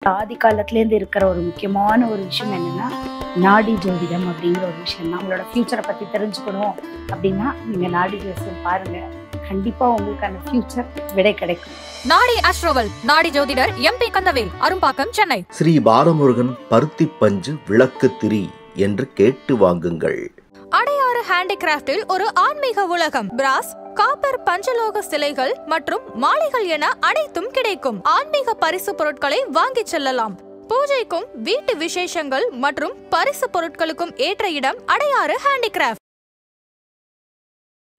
ஆதி காலத்துலேருந்து இருக்கிற ஒரு முக்கியமான ஒரு விஷயம் என்னன்னா நாடி ஜோதிடம் அப்படிங்கிற ஒரு விஷயம். நம்மளோட ஃபியூச்சரை பற்றி தெரிஞ்சுக்கணும் அப்படின்னா நீங்கள் நாடி ஜோதிடம் பாருங்க, கண்டிப்பாக உங்களுக்கான ஃபியூச்சர் விடை கிடைக்கும். நாடி ஆஸ்ட்ரோவல் நாடி ஜோதிடர் எம்பி கந்தவேல், அரும்பாக்கம், சென்னை. ஸ்ரீ பாலமுருகன் பருத்தி பஞ்சு விளக்கு திரி என்று கேட்டு வாங்குங்கள். அடையாறு ஹேண்டிகிராஃப்டில் ஒரு ஆன்மீக உலகம். பிராஸ், காப்பர், பஞ்சலோக சிலைகள் மற்றும் மாலைகள் என அனைத்தும் கிடைக்கும். ஆன்மீக பரிசு பொருட்களை வாங்கிச் செல்லலாம். பூஜைக்கும் வீட்டு விசேஷங்கள் மற்றும் பரிசு பொருட்களுக்கும் ஏற்ற இடம் அடையாறு ஹேண்டிகிராஃப்ட்.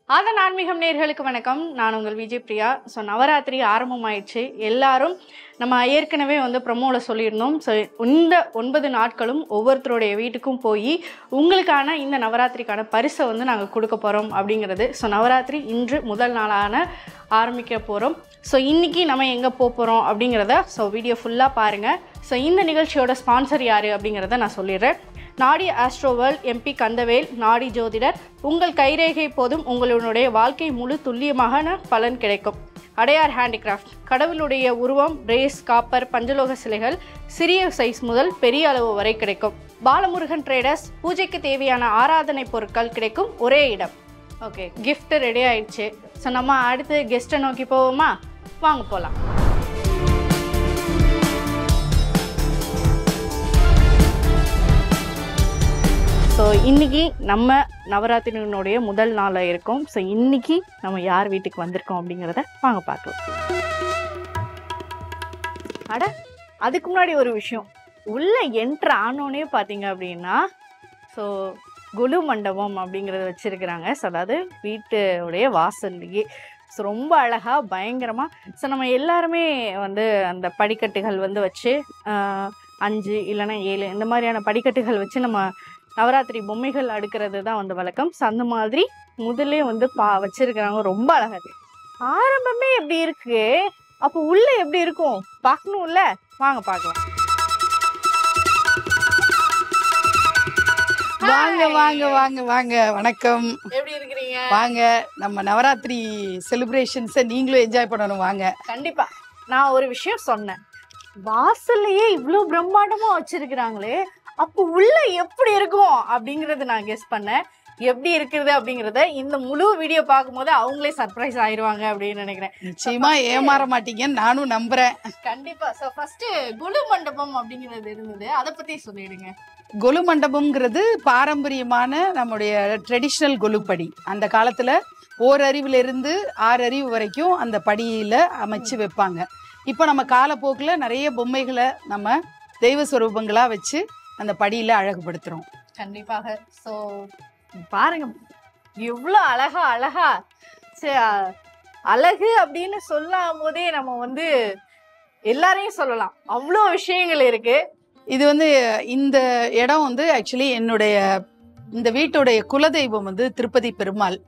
அதன் ஆன்மீகம் நேயர்களுக்கு வணக்கம். நான் உங்கள் விஜய் பிரியா. ஸோ நவராத்திரி ஆரம்பமாயிடுச்சு. எல்லாரும் நம்ம ஏற்கனவே ப்ரமோவில் சொல்லியிருந்தோம். ஸோ இந்த 9 நாட்களும் ஒவ்வொருத்தருடைய வீட்டுக்கும் போய் உங்களுக்கான இந்த நவராத்திரிக்கான பரிசை நாங்கள் கொடுக்க போகிறோம் அப்படிங்கிறது. ஸோ நவராத்திரி இன்று முதல் நாளான ஆரம்பிக்க போகிறோம். ஸோ இன்றைக்கி நம்ம எங்கே போகிறோம் அப்படிங்கிறத வீடியோ ஃபுல்லாக பாருங்கள். ஸோ இந்த நிகழ்ச்சியோட ஸ்பான்சர் யார் அப்படிங்கிறத நான் சொல்லிடுறேன். நாடி ஆஸ்ட்ரோவல் எம்பி கந்தவேல் நாடி ஜோதிடர். உங்கள் கைரேகை போதும் உங்களுடைய வாழ்க்கை முழு துல்லியமான பலன் கிடைக்கும். அடையார் ஹேண்டிகிராஃப்ட், கடவுளுடைய உருவம், பிரேஸ், காப்பர், பஞ்சலோக சிலைகள் சிறிய சைஸ் முதல் பெரிய அளவு வரை கிடைக்கும். பாலமுருகன் ட்ரேடர்ஸ், பூஜைக்கு தேவையான ஆராதனை பொருட்கள் கிடைக்கும் ஒரே இடம். ஓகே, கிஃப்ட் ரெடி ஆயிடுச்சு. ஸோ நம்ம அடுத்து கெஸ்ட்டை நோக்கி போவோமா? வாங்க போகலாம். ஸோ இன்றைக்கி நம்ம நவராத்திரியினுடைய முதல் நாளில் இருக்கோம். ஸோ இன்றைக்கி நம்ம யார் வீட்டுக்கு வந்திருக்கோம் அப்படிங்கிறத வாங்க பார்க்கலாம். அட, அதுக்கு முன்னாடி ஒரு விஷயம். உள்ளே என்ட்ரு ஆனோன்னே பார்த்தீங்க அப்படின்னா ஸோ குலு மண்டபம் அப்படிங்கிறத வச்சுருக்கிறாங்க. ஸோ அதாவது வீட்டுடைய வாசல்லையே ஸோ ரொம்ப அழகாக பயங்கரமாக. ஸோ நம்ம எல்லாருமே அந்த படிக்கட்டுகள் வச்சு 5 இல்லைன்னா 7 இந்த மாதிரியான படிக்கட்டுகள் வச்சு நம்ம நவராத்திரி பொம்மைகள் அடுக்கிறது தான் வழக்கம். ஸோ அந்த மாதிரி முதல்லே வச்சிருக்கிறாங்க. ரொம்ப அழகா இருக்கு. ஆரம்பமே எப்படி இருக்கு, அப்போ உள்ள எப்படி இருக்கும் பார்க்கணும்ல. வாங்க பார்க்கலாம். வாங்க வாங்க வாங்க வாங்க, வணக்கம். எப்படி இருக்கிறீங்க? வாங்க, நம்ம நவராத்திரி செலிப்ரேஷன்ஸை நீங்களும் என்ஜாய் பண்ணணும். வாங்க. கண்டிப்பா. நான் ஒரு விஷயம் சொன்னேன், வாசல்லையே இவ்வளோ பிரம்மாண்டமா வச்சிருக்கிறாங்களே, அப்போ உள்ள எப்படி இருக்கும் அப்படிங்கறது நான் கெஸ் பண்ணேன். எப்படி இருக்கிறது அப்படிங்கறத இந்த முழு வீடியோ பார்க்கும்போது அவங்களே சர்ப்ரைஸ் ஆயிடுவாங்க அப்படின்னு நினைக்கிறேன். நிச்சயமா ஏமாற மாட்டீங்கன்னு நானும் நம்புறேன். கண்டிப்பா. ஸோ ஃபர்ஸ்ட் குலு மண்டபம் அப்படிங்கிறது இருந்தது, அதை பத்தி சொல்லிடுங்க. கொலு மண்டபம்ங்கிறது பாரம்பரியமான நம்முடைய ட்ரெடிஷ்னல் கொலுப்படி. அந்த காலத்துல ஓரறிவுல இருந்து 6 அறிவு வரைக்கும் அந்த படியில அமைச்சு வைப்பாங்க. இப்போ நம்ம காலப்போக்கில் நிறைய பொம்மைகளை நம்ம தெய்வ ஸ்வரூபங்களா வச்சு அந்த படியில அழகுபடுத்துறோம். கண்டிப்பாக. ஸோ பாருங்க, எவ்வளோ அழகா அழகு அப்படின்னு சொல்லும் போதே நம்ம எல்லாரையும் சொல்லலாம். அவ்வளோ விஷயங்கள் இருக்கு. இது இந்த இடம் ஆக்சுவலி என்னுடைய இந்த வீட்டுடைய குலதெய்வம் திருப்பதி பெருமாள்.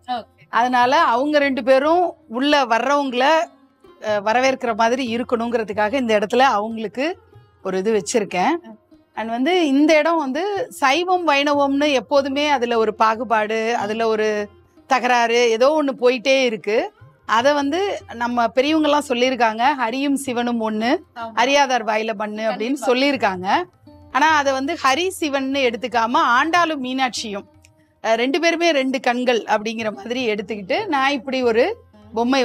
அதனால அவங்க 2 பேரும் உள்ள வர்றவங்கள வரவேற்கிற மாதிரி இருக்கணுங்கிறதுக்காக இந்த இடத்துல அவங்களுக்கு ஒரு இது வச்சிருக்கேன். அண்ட் இந்த இடம் சைவம் வைணவம்னு எப்போதுமே அதுல ஒரு பாகுபாடு, அதுல ஒரு தகராறு ஏதோ ஒண்ணு போயிட்டே இருக்கு. அதை நம்ம பெரியவங்கெல்லாம் சொல்லியிருக்காங்க, ஹரியும் சிவனும் ஒண்ணு, அறியாதார் வாயில பண்ணு அப்படின்னு சொல்லியிருக்காங்க. ஆனா அதை ஹரி சிவன் எடுத்துக்காம ஆண்டாளும் மீனாட்சியும் 2 பேருமே 2 கண்கள் அப்படிங்கிற மாதிரி எடுத்துக்கிட்டு நான் இப்படி ஒரு பொம்மை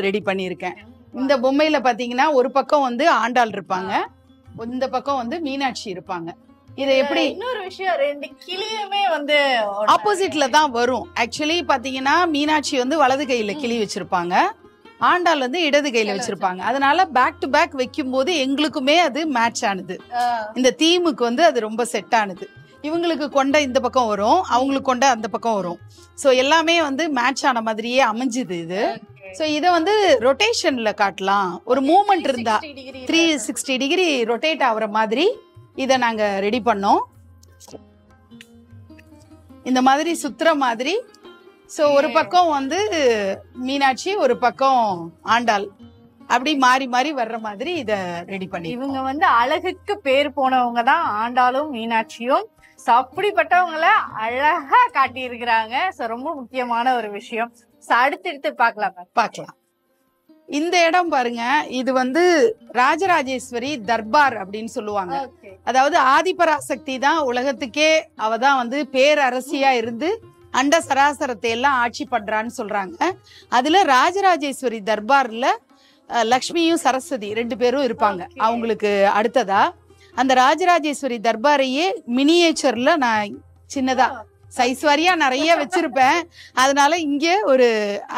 ரெடி பண்ணியிருக்கேன். இந்த பொம்மையில பாத்தீங்கன்னா ஒரு பக்கம் ஆண்டாள் இருப்பாங்க, இந்த பக்கம் மீனாட்சி இருப்பாங்க. இதை எப்படி இன்னொரு விஷயம், 2 கிளியுமே ஆப்போசிட்ல தான் வரும். ஆக்சுவலி பாத்தீங்கன்னா மீனாட்சி வலது கையில கிளி வச்சிருப்பாங்க, ஆண்டாள் இடது கையில வச்சிருப்பாங்க. அதனால பேக் டு பேக் வைக்கும் போது எங்களுக்குமே அது மேட்ச் ஆனது. இந்த தீமுக்கு அது ரொம்ப செட் ஆனது. இவங்களுக்கு கொண்ட இந்த பக்கம் வரும், அவங்களுக்கு கொண்ட அந்த பக்கம் வரும். ஸோ எல்லாமே மேட்ச் ஆன மாதிரியே அமைஞ்சுது இது. ஸோ இதை ரொட்டேஷன்ல காட்டலாம், ஒரு மூமெண்ட் இருந்தா 360 டிகிரி ரொட்டேட் ஆகுற மாதிரி இதை நாங்க ரெடி பண்ணோம். இந்த மாதிரி சுத்துற மாதிரி. ஸோ ஒரு பக்கம் மீனாட்சி, ஒரு பக்கம் ஆண்டாள், அப்படி மாறி மாறி வர்ற மாதிரி இத ரெடி பண்ணி. இவங்க அழகுக்கு பேர் போனவங்க தான் ஆண்டாளும் மீனாட்சியும். ஸோ அப்படிப்பட்டவங்கள அழகா காட்டி இருக்கிறாங்க. ஸோ ரொம்ப முக்கியமான ஒரு விஷயம். ஸோ அடுத்து பார்க்கலாம். இந்த இடம் பாருங்க, இது வந்து ராஜராஜேஸ்வரி தர்பார் அப்படின்னு சொல்லுவாங்க. அதாவது ஆதிபராசக்தி தான் உலகத்துக்கே, அவதான் வந்து பேரரசியா இருந்து அண்ட சராசரத்தை எல்லாம் ஆட்சி பண்றான்னு சொல்றாங்க. அதுல ராஜராஜேஸ்வரி தர்பார்ல லக்ஷ்மியும் சரஸ்வதி 2 பேரும் இருப்பாங்க. அவங்களுக்கு அடுத்ததா அந்த ராஜராஜேஸ்வரி தர்பாரையே மினியேச்சர்ல நான் சின்னதா சைஸ் வாரியா நிறைய வச்சிருப்பேன். அதனால இங்க ஒரு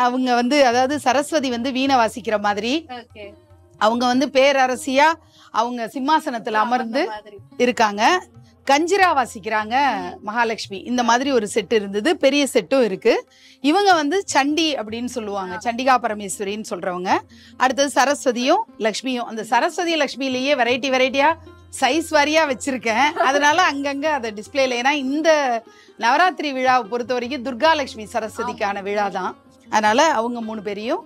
அவங்க வந்து, அதாவது சரஸ்வதி வந்து வீணை வாசிக்கிற மாதிரி, அவங்க வந்து பேரரசியா அவங்க சிம்மாசனத்துல அமர்ந்து இருக்காங்க. கஞ்சிரா வாசிக்கிறாங்க மகாலட்சுமி. இந்த மாதிரி ஒரு செட் இருந்தது, பெரிய செட்டும் இருக்கு. இவங்க வந்து சண்டி அப்படின்னு சொல்லுவாங்க, சண்டிகா பரமேஸ்வரின்னு சொல்றவங்க. அடுத்தது சரஸ்வதியும் லக்ஷ்மியும். அந்த சரஸ்வதி லக்ஷ்மியிலேயே வெரைட்டியா சைஸ் வாரியா வச்சிருக்கேன். அதனால அங்கங்க அதை டிஸ்பிளேல, ஏன்னா இந்த நவராத்திரி விழாவை பொறுத்த வரைக்கும் துர்கா லட்சுமி சரஸ்வதிக்கான விழா தான். அதனால அவங்க 3 பேரையும்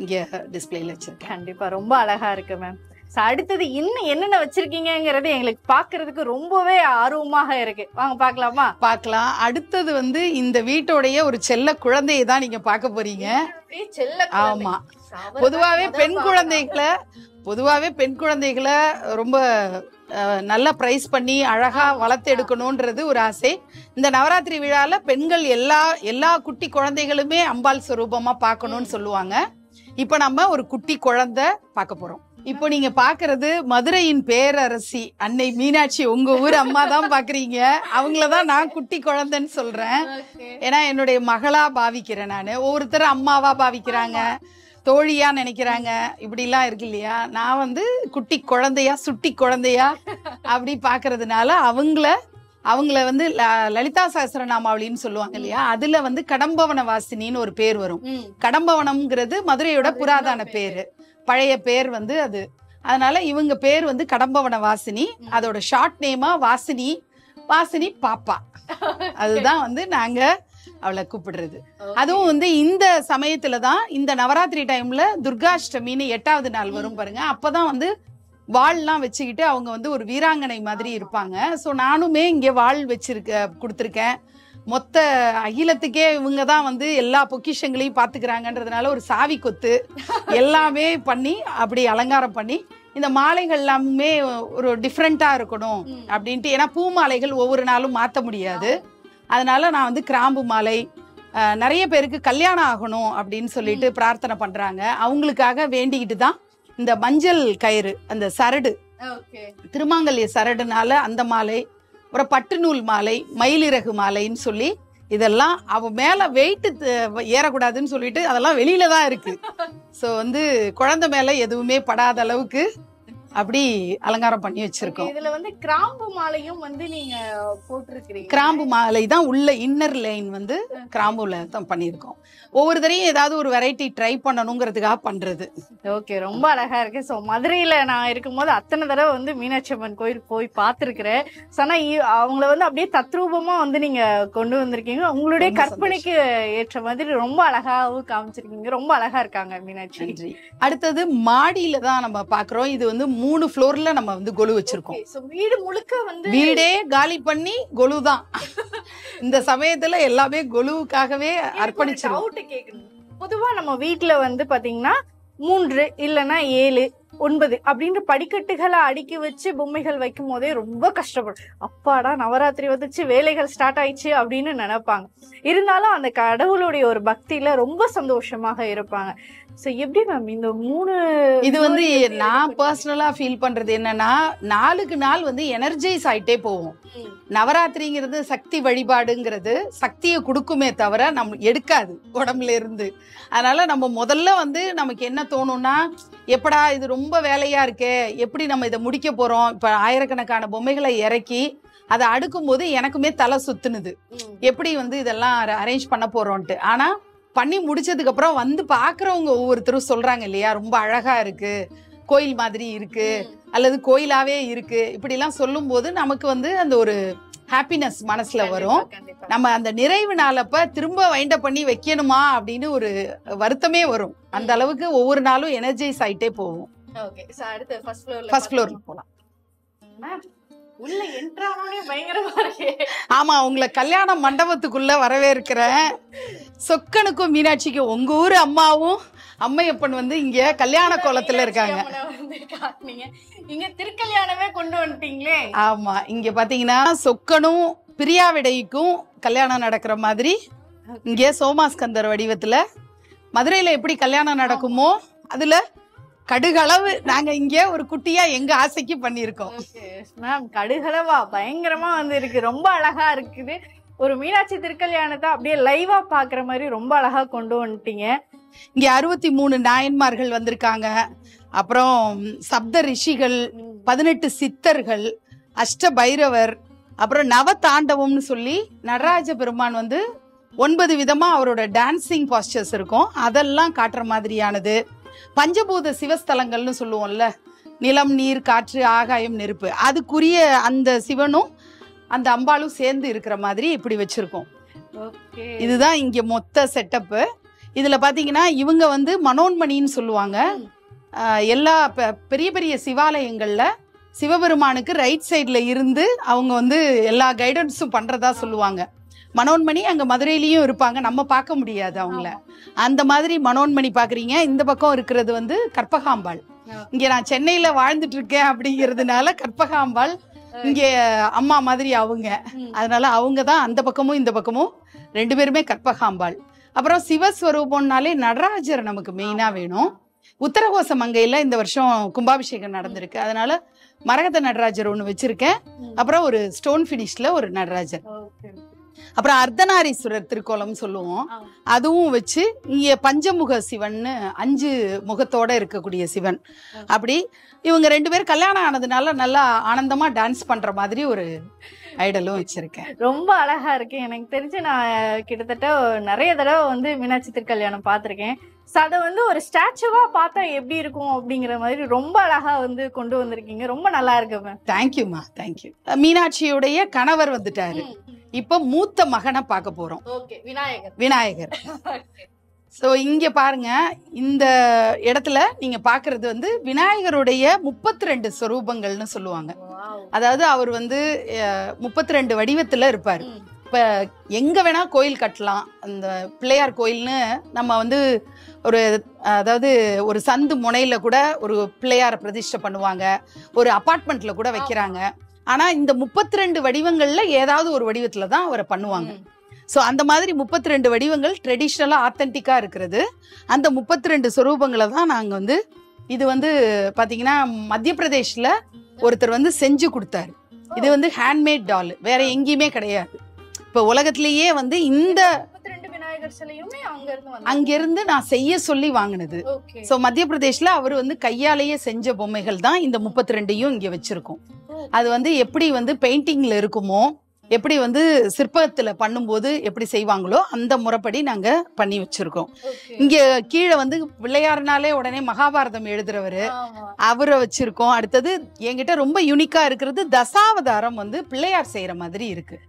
இங்க டிஸ்பிளேல வச்சிருக்கேன். கண்டிப்பா ரொம்ப அழகா இருக்கு மேம். அடுத்தது இன்னும் என்னென்ன வச்சிருக்கீங்கிறது எங்களுக்கு பாக்குறதுக்கு ரொம்பவே ஆர்வமாக இருக்கு. வாங்க பாக்கலாமா? பார்க்கலாம். அடுத்தது வந்து இந்த வீட்டோடைய ஒரு செல்ல குழந்தையை தான் நீங்க பார்க்க போறீங்க. ஆமா, பொதுவாவே பெண் குழந்தைகளை ரொம்ப நல்ல பிரைஸ் பண்ணி அழகா வளர்த்து எடுக்கணும்ன்றது ஒரு ஆசை. இந்த நவராத்திரி விழால பெண்கள் எல்லா குட்டி குழந்தைகளுமே அம்பாள் ஸ்வரூபமா பார்க்கணும்னு சொல்லுவாங்க. இப்ப நம்ம ஒரு குட்டி குழந்தை பார்க்க போறோம். இப்போ நீங்க பாக்குறது மதுரையின் பேரரசி அன்னை மீனாட்சி, உங்க ஊர் அம்மா தான் பாக்குறீங்க. அவங்களதான் நான் குட்டி குழந்தைன்னு சொல்றேன். ஏன்னா என்னுடைய மகளா பாவிக்கிறேன் நானு. ஒவ்வொருத்தரும் அம்மாவா பாவிக்கிறாங்க, தோழியா நினைக்கிறாங்க, இப்படி எல்லாம் இருக்கு இல்லையா. நான் வந்து குட்டி குழந்தையா, சுட்டி குழந்தையா அப்படி பாக்குறதுனால அவங்கள வந்து லலிதா சஹஸ்ரநாமாவளின்னு சொல்லுவாங்க இல்லையா. அதுல வந்து கடம்பவன வாசினின்னு ஒரு பேர் வரும். கடம்பவனம்ங்கிறது மதுரையோட புராதன பேரு, பழைய பேர் வந்து அது. அதனால இவங்க பேர் வந்து கடம்பவன வாசினி. அதோட ஷார்ட் நேமா வாசினி பாப்பா. அதுதான் வந்து நாங்க அவளை கூப்பிடுறது. அதுவும் வந்து இந்த சமயத்துலதான், இந்த நவராத்திரி டைம்ல துர்காஷ்டமின்னு 8வது நாள் வரும் பாருங்க. அப்பதான் வந்து வாள்லாம் வச்சுக்கிட்டு அவங்க வந்து ஒரு வீராங்கனை மாதிரி இருப்பாங்க. ஸோ நானுமே இங்க வாள் கொடுத்துருக்கேன். மொத்த அகிலத்துக்கே இவங்க தான் வந்து எல்லா பொக்கிஷங்களையும் பாத்துக்கிறாங்கன்றதுனால ஒரு சாவி கொத்து எல்லாமே பண்ணி அப்படி அலங்காரம் பண்ணி, இந்த மாலைகள் எல்லாமே ஒரு டிஃப்ரெண்டா இருக்கணும் அப்படின்ட்டு. ஏன்னா பூ மாலைகள் ஒவ்வொரு நாளும் மாத்த முடியாது. அதனால நான் வந்து கிராம்பு மாலை, நிறைய பேருக்கு கல்யாணம் ஆகணும் அப்படின்னு சொல்லிட்டு பிரார்த்தனை பண்றாங்க. அவங்களுக்காக வேண்டிக்கிட்டு தான் இந்த மஞ்சள் கயிறு, அந்த சரடு, திருமாங்கல்ய சரடுனால அந்த மாலை, அப்புறம் பட்டு நூல் மாலை, மயிலிறகு மாலைன்னு சொல்லி இதெல்லாம் அவ மேல வெயிட் ஏறக்கூடாதுன்னு சொல்லிட்டு அதெல்லாம் வெளியில தான் இருக்கு. சோ வந்து குழந்தை மேல எதுவுமே படாத அளவுக்கு அப்படி அலங்காரம் பண்ணி வச்சிருக்கோம். இதுல வந்து கிராம்பு மாலையும் வந்து நீங்க போட்டிருக்கீங்க. கிராம்பு மாலை தான் உள்ள இன்னர் லைன் வந்து கிராம்புல தான் பண்ணிருக்கோம். ஒவ்வொரு தரையும் ஏதாவது ஒரு வெரைட்டி ட்ரை பண்ணணுங்கிறதுக்காக பண்றது. ஓகே, ரொம்ப அழகா இருக்கு. ஸோ மதுரையில நான் இருக்கும்போது அத்தனை தடவை வந்து மீனாட்சி அம்மன் கோயில் போய் பார்த்துருக்கிறேன். ஆனா அவங்கள வந்து அப்படியே தத்ரூபமா வந்து நீங்க கொண்டு வந்திருக்கீங்க. உங்களுடைய கற்பனைக்கு ஏற்ற மாதிரி ரொம்ப அழகாவும் காமிச்சிருக்கீங்க. ரொம்ப அழகா இருக்காங்க மீனாட்சி. அடுத்தது மாடியில தான் நம்ம பாக்குறோம். இது வந்து 3 ஃப்ளோர்ல நம்ம வந்து கொலு வச்சிருக்கோம். வீடு முழுக்க வந்து வீடே காலி பண்ணி கொலு தான். இந்த சமயத்துல எல்லாமே கொலுவுக்காகவே அர்ப்பணிச்சிருக்கோம். பொதுவா நம்ம வீட்டுல வந்து பாத்தீங்கன்னா 3 இல்லைன்னா 7, 9 அப்படின்ற படிக்கட்டுகளை அடுக்கி வச்சு பொம்மைகள் வைக்கும் போதே ரொம்ப கஷ்டப்படும். அப்பாடா நவராத்திரி வந்துச்சு, வேலைகள் ஸ்டார்ட் ஆயிடுச்சு அப்படின்னு நினைப்பாங்க. இருந்தாலும் அந்த கடவுளுடைய ஒரு பக்தியில ரொம்ப சந்தோஷமாக இருப்பாங்க. சோ எப்படி மேம் இந்த 3 இது வந்து நான் பர்சனலா ஃபீல் பண்றது என்னன்னா, நாளுக்கு நாள் வந்து எனர்ஜைஸ் ஆயிட்டே போவோம். நவராத்திரிங்கிறது சக்தி வழிபாடுங்கிறது சக்தியை கொடுக்குமே தவிர நம்ம எடுக்காது உடம்புல இருந்து. அதனால நம்ம முதல்ல வந்து நமக்கு என்ன தோணும்னா, எப்படா இது ரொம்ப வேலையா இருக்கே, எப்படி நம்ம இதை முடிக்க போறோம். இப்ப ஆயிரக்கணக்கான பொம்மைகளை இறக்கி அதை அடுக்கும் போது எனக்குமே தலை சுத்துனுது, எப்படி வந்து இதெல்லாம் அரேஞ்ச் பண்ண போறோம்ட்டு. ஆனா பண்ணி முடிச்சதுக்கு அப்புறம் வந்து பாக்குறவங்க ஒவ்வொருத்தரும் சொல்றாங்க இல்லையா, ரொம்ப அழகா இருக்கு, கோயில் மாதிரி இருக்கு, அல்லது கோயிலாவே இருக்கு, இப்படி எல்லாம் சொல்லும் போது நமக்கு வந்து அந்த ஒரு ஹாப்பினஸ் மனசுல வரும். நம்ம அந்த நிறைவு நாளப்ப திரும்ப வைண்ட பண்ணி வைக்கணுமா அப்படின்னு ஒரு வருத்தமே வரும். அந்த அளவுக்கு ஒவ்வொரு நாளும் எனர்ஜைஸ் ஆயிட்டே போகும். ஃபர்ஸ்ட் ஃப்ளோர்ல போலாம். உள்ள என்ட்ரானே பயங்கரமா இருக்கு. ஆமா, உங்களை கல்யாண மண்டபத்துக்குள்ள வரவேற்கிறேன். சொக்கனுக்கும் மீனாட்சிக்கும், உங்க ஊரு அம்மாவும் அம்மையப்பன் வந்து இங்க கல்யாண கோலத்துல இருக்காங்க. இங்க திருக்கல்யாணமே கொண்டு வந்துட்டீங்களே. ஆமா, இங்க பாத்தீங்கன்னா சொக்கனும் பிரியாவிடைக்கும் கல்யாணம் நடக்கிற மாதிரி இங்க சோமாஸ்கந்தர் வடிவத்துல மதுரையில எப்படி கல்யாணம் நடக்குமோ அதுல கடுகளவு நாங்க இங்க ஒரு குட்டியா எங்க ஆசைக்கு பண்ணிருக்கோம். மேம் கடுகளவா பயங்கரமா வந்து இருக்கு, ரொம்ப அழகா இருக்குது. ஒரு மீனாட்சி திருக்கல்யாணத்தை அப்படியே லைவா பாக்குற மாதிரி ரொம்ப அழகா கொண்டு வந்துட்டீங்க. இங்க 63 நாயன்மார்கள் வந்திருக்காங்க, அப்புறம் சப்த ரிஷிகள், 18 சித்தர்கள், அஷ்ட பைரவர், அப்புறம் நவ தாண்டவம்னு சொல்லி நடராஜ பெருமான் வந்து 9 விதமா அவரோட டான்சிங் பாஸ்டர்ஸ் இருக்கும், அதெல்லாம் காட்டுற மாதிரியானது. பஞ்சபூத சிவஸ்தலங்கள்னு சொல்லுவோம்ல, நிலம் நீர் காற்று ஆகாயம் நெருப்பு, அதுக்குரிய அந்த சிவனும் அந்த அம்பாளும் சேர்ந்து இருக்கிற மாதிரி இப்படி வச்சிருக்கோம். இதுதான் இங்க மொத்த செட்டப்பு. இதுல பாத்தீங்கன்னா இவங்க வந்து மனோன்மணின்னு சொல்லுவாங்க. எல்லா பெரிய பெரிய சிவாலயங்கள்ல சிவபெருமானுக்கு ரைட் சைட்ல இருந்து அவங்க வந்து எல்லா கைடன்ஸும் பண்றதா சொல்லுவாங்க. மனோன்மணி அங்க மதுரையிலயும் இருப்பாங்க, நம்ம பார்க்க முடியாது அவங்கள. அந்த மாதிரி மனோன்மணி பாக்குறீங்க. இந்த பக்கம் இருக்கிறது வந்து கற்பகாம்பாள். இங்க நான் சென்னையில வாழ்ந்துட்டு இருக்கேன் அப்படிங்கிறதுனால கற்பகாம்பாள் இங்க அம்மா மாதிரி அவங்க, அதனால அவங்க தான் அந்த பக்கமும் இந்த பக்கமும் 2 பேருமே கற்பகாம்பாள். அப்புறம் சிவஸ்வரூபம்னாலே நடராஜர் நமக்கு மெயினா வேணும். உத்தரகோச மங்கையில இந்த வருஷம் கும்பாபிஷேகம் நடந்திருக்கு, அதனால மரகத நடராஜர் ஒண்ணு வச்சிருக்கேன். அப்புறம் ஒரு ஸ்டோன் பினிஷ்ல ஒரு நடராஜர், அப்புறம் அர்த்தநாரீஸ்வரர் திருக்கோலம் சொல்லுவோம், அதுவும் வச்சு இங்க பஞ்சமுக சிவன்னு 5 முகத்தோட இருக்கக்கூடிய சிவன். அப்படி இவங்க 2 பேரும் கல்யாணம் ஆனதுனால நல்லா ஆனந்தமா டான்ஸ் பண்ற மாதிரி ஒரு ஐடலும் வச்சிருக்கேன். ரொம்ப அழகா இருக்கு. எனக்கு தெரிஞ்சு நான் கிட்டத்தட்ட நிறைய தடவை வந்து மீனாட்சி திருக்கல்யாணம் பார்த்திருக்கேன். அதை வந்து ஒரு ஸ்டாச்சுவா பார்த்தா எப்படி இருக்கும் அப்படிங்கிற மாதிரி ரொம்ப அழகா வந்து கொண்டு வந்திருக்கீங்க. ரொம்ப நல்லா இருக்கு மேம். தேங்க்யூமா, தேங்க்யூ. மீனாட்சியுடைய கணவர் வந்துட்டாரு, இப்ப மூத்த மகனை பார்க்க போறோம், விநாயகர். சோ இங்க பாருங்க, இந்த இடத்துல நீங்க பாக்குறது வந்து விநாயகருடைய 32 ஸ்வரூபங்கள்னு சொல்லுவாங்க. அதாவது அவர் வந்து 32 வடிவத்துல இருப்பாரு. இப்ப எங்க வேணா கோயில் கட்டலாம். அந்த பிள்ளையார் கோயில்னு நம்ம வந்து ஒரு, அதாவது ஒரு சந்து முனையில கூட ஒரு பிள்ளையார பிரதிஷ்டை பண்ணுவாங்க, ஒரு அபார்ட்மெண்ட்ல கூட வைக்கிறாங்க. ஆனா இந்த 32 வடிவங்கள்ல ஏதாவது ஒரு வடிவத்துல தான் அவரை பண்ணுவாங்க. ஸோ அந்த மாதிரி 32 வடிவங்கள் ட்ரெடிஷ்னலா ஆத்தென்டிக்கா இருக்கிறது. அந்த 32 ஸ்வரூபங்களை தான் நாங்க வந்து, இது வந்து பாத்தீங்கன்னா மத்திய பிரதேஷ்ல ஒருத்தர் வந்து செஞ்சு கொடுத்தாரு. இது வந்து ஹேண்ட்மேட் டால், வேற எங்கேயுமே கிடையாது. இப்ப உலகத்திலேயே வந்து இந்த அங்கிருந்து நான் செய்ய சொல்லி வாங்கினது. சோ மத்திய பிரதேஷ்ல அவர் வந்து கையாலேயே செஞ்ச பொம்மைகள் தான் இந்த 32யும் இங்க வச்சிருக்கோம். அது வந்து எப்படி வந்து பெயிண்டிங்ல இருக்குமோ, எப்படி வந்து சிற்பத்துல பண்ணும்போது எப்படி செய்வாங்களோ அந்த முறைப்படி நாங்க பண்ணி வச்சிருக்கோம். இங்க கீழே வந்து பிள்ளையாருனாலே உடனே மகாபாரதம் எழுதுறவரு, அவரை வச்சிருக்கோம். அடுத்தது என்கிட்ட ரொம்ப யூனிக்கா இருக்கிறது தசாவதாரம் வந்து பிள்ளையார் செய்யற மாதிரி இருக்கு.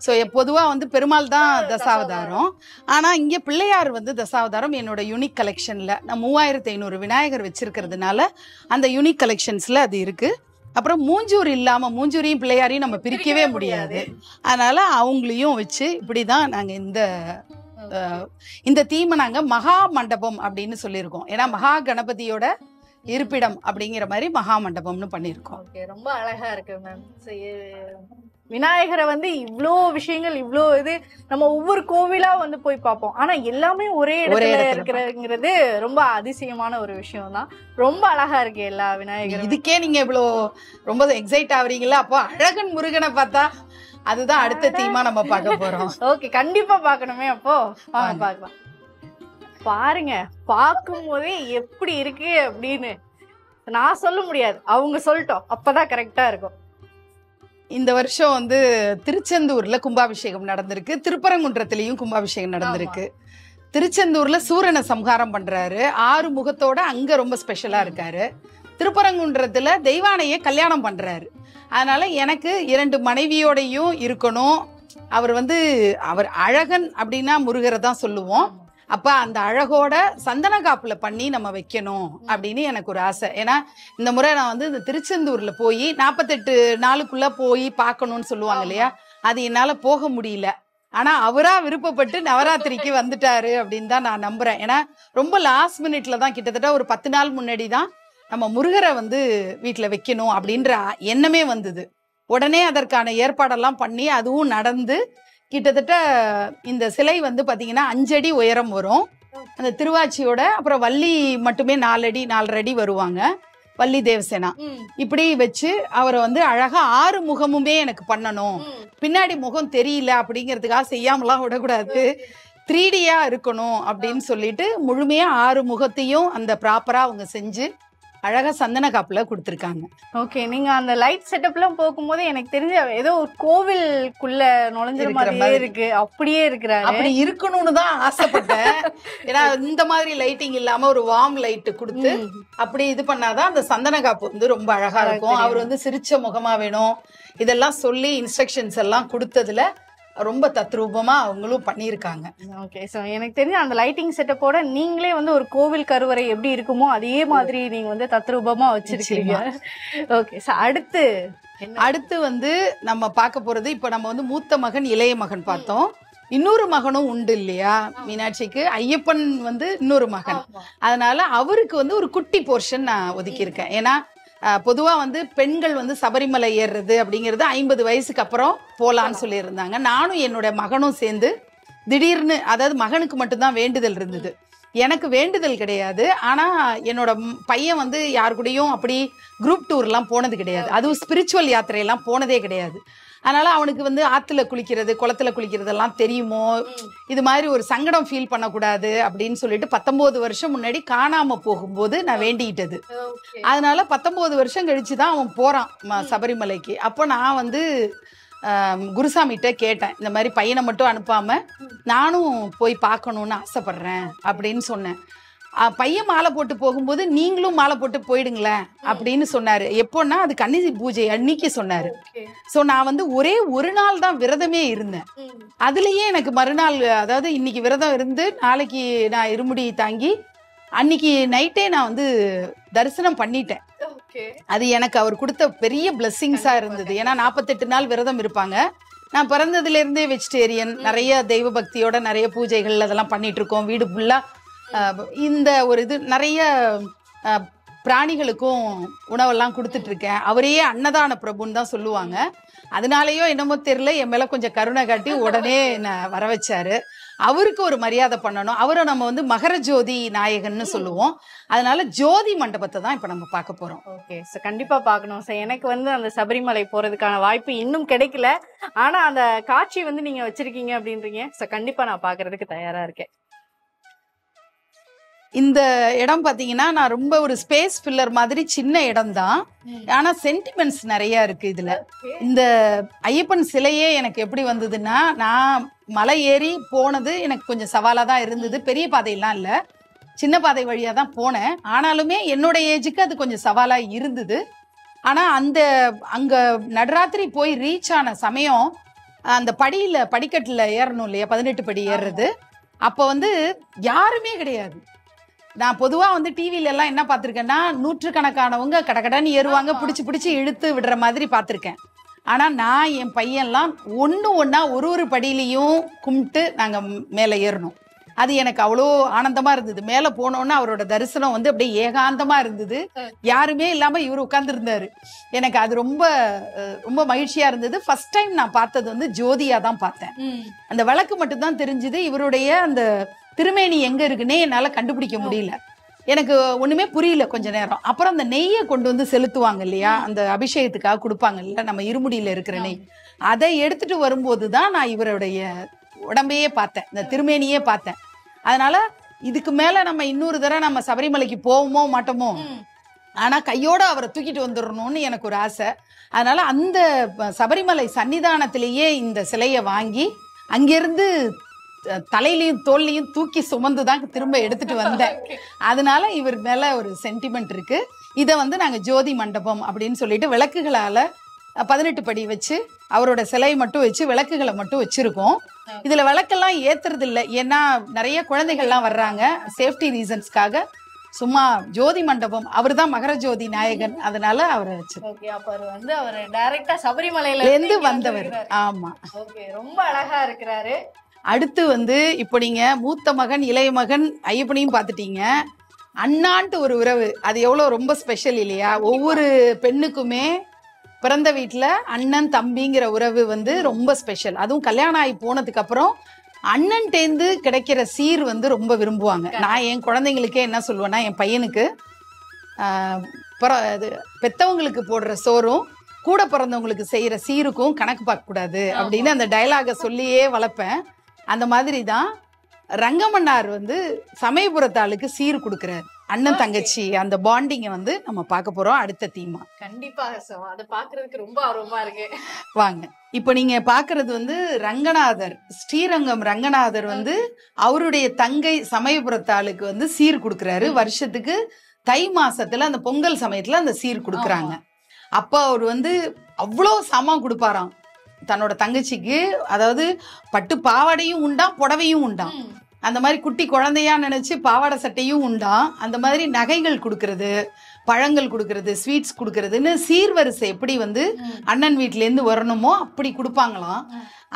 சோ பொதுவா வந்து பெருமாள் தான் தசாவதாரம், ஆனா இங்க பிள்ளையார் வந்து தசாவதாரம். என்னோட யூனிக் கலெக்ஷன்ல நான் 3500 விநாயகர் வச்சிருக்கிறதுனால அந்த யூனிக் கலெக்ஷன்ஸ்ல அது இருக்கு. அப்புறம் மூஞ்சூர் இல்லாம, மூஞ்சூரையும் பிள்ளையாரையும் நம்ம பிரிக்கவே முடியாது, அதனால அவங்களையும் வச்சு இப்படிதான் நாங்க இந்த தீமை நாங்க மகா மண்டபம் அப்படின்னு சொல்லியிருக்கோம். ஏன்னா மகா கணபதியோட இருப்பிடம் அப்படிங்கிற மாதிரி மகா மண்டபம்னு பண்ணியிருக்கோம். ரொம்ப அழகா இருக்கு மேம். விநாயகரை வந்து இவ்வளோ விஷயங்கள், இவ்வளோ இது நம்ம ஒவ்வொரு கோவிலா வந்து போய் பார்ப்போம், ஆனா எல்லாமே ஒரே இடத்துல இருக்கிறது ரொம்ப அதிசயமான ஒரு விஷயம் தான். ரொம்ப அழகா இருக்கு எல்லா விநாயகரும். இதுக்கே நீங்க இவ்வளோ ரொம்ப எக்ஸைட் ஆகுறீங்களா? அப்போ அழகன் முருகனை பார்த்தா அதுதான் அடுத்த தீமா நம்ம பார்க்க போறோம். ஓகே, கண்டிப்பா பார்க்கணுமே. அப்போ வாங்க பார்க்கலாம். பாருங்க, பார்க்கும் போதே எப்படி இருக்கு அப்படின்னு நான் சொல்ல முடியாது, அவங்க சொல்லட்டும், அப்பதான் கரெக்டா இருக்கும். இந்த வருஷம் வந்து திருச்செந்தூர்ல கும்பாபிஷேகம் நடந்திருக்கு, திருப்பரங்குன்றத்திலையும் கும்பாபிஷேகம் நடந்திருக்கு. திருச்செந்தூர்ல சூரனை சம்ஹாரம் பண்றாரு, 6 முகத்தோட அங்க ரொம்ப ஸ்பெஷலா இருக்காரு. திருப்பரங்குன்றத்துல தெய்வானைய கல்யாணம் பண்றாரு. அதனால எனக்கு 2 மனைவியோடையும் இருக்கணும். அவர் அழகன் அப்படின்னா முருகரை தான் சொல்லுவோம். அப்ப அந்த அழகோட சந்தன காப்புல பண்ணி நம்ம வைக்கணும் அப்படின்னு எனக்கு ஒரு ஆசை. ஏன்னா இந்த முறை நான் வந்து இந்த திருச்செந்தூர்ல போய் 48 நாளுக்குள்ள போய் பார்க்கணும்னு சொல்லுவாங்க இல்லையா, அது என்னால போக முடியல. ஆனா அவரா விருப்பப்பட்டு நவராத்திரிக்கு வந்துட்டாரு அப்படின்னு தான் நான் நம்புறேன். ஏன்னா ரொம்ப லாஸ்ட் மினிட்ல தான், கிட்டத்தட்ட ஒரு 10 நாள் முன்னாடி தான் நம்ம முருகரை வந்து வீட்டுல வைக்கணும் அப்படின்ற எண்ணமே வந்தது. உடனே அதற்கான ஏற்பாடெல்லாம் பண்ணி அதுவும் நடந்து, கிட்டத்தட்ட இந்த சிலை வந்து பாத்தீங்கன்னா 5 அடி உயரம் வரும். அந்த திருவாச்சியோட அப்புறம் வள்ளி மட்டுமே 4 அடி 4.5 அடி வருவாங்க, வள்ளி தேவசேனா. இப்படி வச்சு அவரை வந்து அழகா 6 முகமுமே எனக்கு பண்ணணும், பின்னாடி முகம் தெரியல அப்படிங்கிறதுக்காக செய்யாமலாம் விடக்கூடாது, 3Dயா இருக்கணும் அப்படின்னு சொல்லிட்டு முழுமையா 6 முகத்தையும் அந்த ப்ராப்பரா அவங்க செஞ்சு அழகா சந்தன காப்புல கொடுத்துருக்காங்க. ஓகே, நீங்க அந்த லைட் செட்டப்லாம் போகும்போது எனக்கு தெரிஞ்ச ஏதோ ஒரு கோவிலுக்குள்ள நுழைஞ்ச மாதிரியே இருக்கு, அப்படியே இருக்கிறாரு. அப்படி இருக்கணும்னு தான் ஆசைப்பட்டேன். ஏன்னா இந்த மாதிரி லைட்டிங் இல்லாம ஒரு வார்ம் லைட் கொடுத்து அப்படி இது பண்ணாதான் அந்த சந்தன காப்பு வந்து ரொம்ப அழகா இருக்கும். அவர் வந்து சிரிச்ச முகமா வேணும், இதெல்லாம் சொல்லி இன்ஸ்ட்ரக்ஷன்ஸ் எல்லாம் கொடுத்ததுல ரொம்ப தத்ரூபமா அவங்களும் பண்ணியிருக்காங்க. ஓகே, ஸோ எனக்கு தெரிஞ்ச அந்த லைட்டிங் செட்டப்போட நீங்களே வந்து ஒரு கோவில் கருவறை எப்படி இருக்குமோ அதே மாதிரி நீங்க வந்து தத்ரூபமா வச்சிருக்கீங்க. ஓகே, ஸோ அடுத்து வந்து நம்ம பார்க்க போறது, இப்ப நம்ம வந்து மூத்த மகன் இளைய மகன் பார்த்தோம், இன்னொரு மகனும் உண்டு இல்லையா மீனாட்சிக்கு. ஐயப்பன் வந்து இன்னொரு மகன், அதனால அவருக்கு வந்து ஒரு குட்டி போர்ஷன் நான் ஒதுக்கி இருக்கேன். ஏன்னா பொதுவா வந்து பெண்கள் வந்து சபரிமலை ஏறுறது அப்படிங்கிறது 50 வயசுக்கு அப்புறம் போலான்னு சொல்லியிருந்தாங்க. நானும் என்னோட மகனும் சேர்ந்து திடீர்னு, அதாவது மகனுக்கு மட்டும்தான் வேண்டுதல் இருந்தது, எனக்கு வேண்டுதல் கிடையாது. ஆனா என்னோட பையன் வந்து யாரு கூடயும் அப்படி குரூப் டூர்லாம் போனது கிடையாது, அதுவும் ஸ்பிரிச்சுவல் யாத்திரையெல்லாம் போனதே கிடையாது. அதனால அவனுக்கு வந்து ஆத்துல குளிக்கிறது குளத்துல குளிக்கிறதெல்லாம் தெரியுமோ, இது மாதிரி ஒரு சங்கடம் ஃபீல் பண்ணக்கூடாது அப்படின்னு சொல்லிட்டு 19 வருஷம் முன்னாடி காணாம போகும்போது நான் வேண்டிக்கிட்டது. அதனால 19 வருஷம் கழிச்சுதான் அவன் போறான் சபரிமலைக்கு. அப்போ நான் வந்து குருசாமிகிட்ட கேட்டேன், இந்த மாதிரி பையனை மட்டும் அனுப்பாம நானும் போய் பார்க்கணும்னு ஆசைப்படுறேன் அப்படின்னு சொன்னேன். பையன் மாலை போட்டு போகும்போது நீங்களும் மாலை போட்டு போயிடுங்களேன் அப்படின்னு சொன்னாரு. எப்போன்னா அது கன்னிசி பூஜை அன்னைக்கு சொன்னாரு. சோ நான் வந்து ஒரே ஒரு நாள் தான் விரதமே இருந்தேன். அதுலயே எனக்கு மறுநாள், அதாவது இன்னைக்கு விரதம் இருந்து நாளைக்கு நான் இருமுடி தாங்கி அன்னைக்கு நைட்டே நான் வந்து தரிசனம் பண்ணிட்டேன். அது எனக்கு அவர் கொடுத்த பெரிய பிளெஸிங்ஸா இருந்தது. ஏன்னா 48 நாள் விரதம் இருப்பாங்க. நான் பிறந்ததுல இருந்தே வெஜிடேரியன், நிறைய தெய்வ பக்தியோட நிறைய பூஜைகள் அதெல்லாம் பண்ணிட்டு இருக்கோம். வீடு ஃபுல்லா இந்த ஒரு இது நிறைய பிராணிகளுக்கும் உணவெல்லாம் கொடுத்துட்டு இருக்கேன். அவரையே அன்னதான பிரபுன்னு தான் சொல்லுவாங்க. அதனாலயோ என்னமோ தெரியல, என் மேல கொஞ்சம் கருணை காட்டி உடனே நான் வர வச்சாரு. அவருக்கு ஒரு மரியாதை பண்ணணும். அவரை நம்ம வந்து மகர ஜோதி நாயகன்னு சொல்லுவோம். அதனால ஜோதி மண்டபத்தை தான் இப்ப நம்ம பார்க்க போறோம். ஓகே, ஸோ கண்டிப்பா பார்க்கணும். ஸோ எனக்கு வந்து அந்த சபரிமலை போறதுக்கான வாய்ப்பு இன்னும் கிடைக்கல, ஆனா அந்த காட்சி வந்து நீங்க வச்சிருக்கீங்க அப்படின்றீங்க. ஸோ கண்டிப்பா நான் பாக்குறதுக்கு தயாரா இருக்கேன். இந்த இடம் பாத்தீங்கன்னா நான் ரொம்ப ஒரு ஸ்பேஸ் ஃபில்லர் மாதிரி சின்ன இடம் தான், ஆனா சென்டிமெண்ட்ஸ் நிறைய இருக்கு இதுல. இந்த ஐயப்பன் சிலையே எனக்கு எப்படி வந்ததுன்னா, நான் மலை ஏறி போனது எனக்கு கொஞ்சம் சவாலா தான் இருந்தது. பெரிய பாதையெல்லாம் இல்ல, சின்ன பாதை வழியா தான் போனேன். ஆனாலுமே என்னோட ஏஜுக்கு அது கொஞ்சம் சவாலா இருந்தது. ஆனா அங்க நடராத்திரி போய் ரீச் ஆன சமயம், அந்த படிக்கட்டுல ஏறணும் இல்லையா, 18 படி ஏறுறது, அப்ப வந்து யாருமே கிடையாது. நான் பொதுவா வந்து டிவில எல்லாம் என்ன பார்த்திருக்கேன்னா, 100கணக்கானவங்க கடகடன்னு ஏறுவாங்க, பிடிச்சு இழுத்து விடுற மாதிரி பார்த்திருக்கேன். ஆனா நான் என் பையன்லாம் ஒன்னா ஒரு படியிலையும் கும்பிட்டு நாங்க மேல ஏறணும். அது எனக்கு அவ்வளோ ஆனந்தமா இருந்தது. மேல போனோன்னா அவரோட தரிசனம் வந்து அப்படியே ஏகாந்தமா இருந்தது, யாருமே இல்லாம இவர் உட்கார்ந்து இருந்தாரு. எனக்கு அது ரொம்ப ரொம்ப மகிழ்ச்சியா இருந்தது. ஃபர்ஸ்ட் டைம் நான் பார்த்தது வந்து ஜோதியா தான் பார்த்தேன். அந்த விளக்கு மட்டும் தான் தெரிஞ்சது. இவருடைய அந்த திருமேனி எங்க இருக்குன்னே என்னால கண்டுபிடிக்க முடியல. எனக்கு ஒண்ணுமே புரியல கொஞ்ச நேரம். அப்புறம் அந்த நெய்யை கொண்டு வந்து செலுத்துவாங்க இல்லையா, அந்த அபிஷேகத்துக்காக கொடுப்பாங்க இல்ல, நம்ம இருமுடியில இருக்கிற நெய், அதை எடுத்துட்டு வரும்போதுதான் நான் இவருடைய உடம்பையே பார்த்தேன், இந்த திருமேனியே பார்த்தேன். அதனால இதுக்கு மேல நம்ம இன்னொரு தடவை நம்ம சபரிமலைக்கு போவோமோ மாட்டோமோ, ஆனா கையோட அவரை தூக்கிட்டு வந்துடணும்னு எனக்கு ஒரு ஆசை. அதனால அந்த சபரிமலை சன்னிதானத்திலேயே இந்த சிலையை வாங்கி அங்கிருந்து தலையிலையும் தோல்லையும் தூக்கி சுமந்துதான் திரும்ப எடுத்துட்டு வந்தேன். அதனால இவர் மேல ஒரு சென்டிமெண்ட் இருக்கு. இதை வந்து நாங்க ஜோதி மண்டபம் அப்படின்னு சொல்லிட்டு விளக்குகளால 18 படி வச்சு அவரோட சிலை மட்டும் வச்சு விளக்குகளை மட்டும் வச்சிருக்கோம். இதுல விளக்கெல்லாம் ஏத்துறது இல்லை, ஏன்னா நிறைய குழந்தைகள்லாம் வர்றாங்க சேஃப்டி ரீசன்ஸ்க்காக. சும்மா ஜோதி மண்டபம், அவர்தான் மகர ஜோதி நாயகன், அதனால அவரை வச்சிருக்கோம். ஓகே, அப்ப அவர் டைரக்டா சபரிமலையில இருந்து வந்தவர். ஆமா. ஓகே, ரொம்ப அழகா இருக்கிறாரு. அடுத்து இப்போ நீங்க மூத்த மகன் இளைய மகன் ஐயப்பனையும் பார்த்துட்டீங்க. அண்ணான்ட்டு ஒரு உறவு, அது எவ்வளவு ரொம்ப ஸ்பெஷல் இல்லையா? ஒவ்வொரு பெண்ணுக்குமே பிறந்த வீட்டுல அண்ணன் தம்பிங்கிற உறவு ரொம்ப ஸ்பெஷல். அதுவும் கல்யாணம் ஆகி போனதுக்கு அப்புறம் அண்ணன்டேந்து கிடைக்கிற சீர் ரொம்ப விரும்புவாங்க. நான் என் குழந்தைங்களுக்கே என்ன சொல்லுவேன்னா, என் பையனுக்கு பெத்தவங்களுக்கு போடுற சோறும் கூட பிறந்தவங்களுக்கு செய்யற சீருக்கும் கணக்கு பார்க்க கூடாது அப்படின்னு அந்த டயலாக சொல்லியே வளர்ப்பேன். அந்த மாதிரி தான் ரங்கமன்னார் சமயபுரத்தாளுக்கு சீர் கொடுக்குறாரு. அண்ணன் தங்கச்சி அந்த பாண்டிங்க நம்ம பார்க்க போறோம் அடுத்த தீமா. கண்டிப்பாக அதை பாக்குறதுக்கு ரொம்ப ஆர்வமா இருக்கு. வாங்க. இப்ப நீங்க பாக்குறது ரங்கநாதர், ஸ்ரீரங்கம் ரங்கநாதர் அவருடைய தங்கை சமயபுரத்தாளுக்கு சீர் கொடுக்குறாரு. வருஷத்துக்கு தை மாசத்துல அந்த பொங்கல் சமயத்துல அந்த சீர் கொடுக்குறாங்க. அப்ப அவர் அவ்வளோ சாமான் கொடுப்பாராம் தன்னோட தங்கச்சிக்கு. அதாவது பட்டு பாவாடையும் உண்டாம், புடவையும் உண்டாம். அந்த மாதிரி குட்டி குழந்தையா நினைச்சு பாவாடை சட்டையும் உண்டாம். அந்த மாதிரி நகைகள் கொடுக்கறது, பழங்கள் கொடுக்கறது, ஸ்வீட்ஸ் கொடுக்கறதுன்னு சீர்வரிசை எப்படி அண்ணன் வீட்டுல இருந்து வரணுமோ அப்படி கொடுப்பாங்களாம்.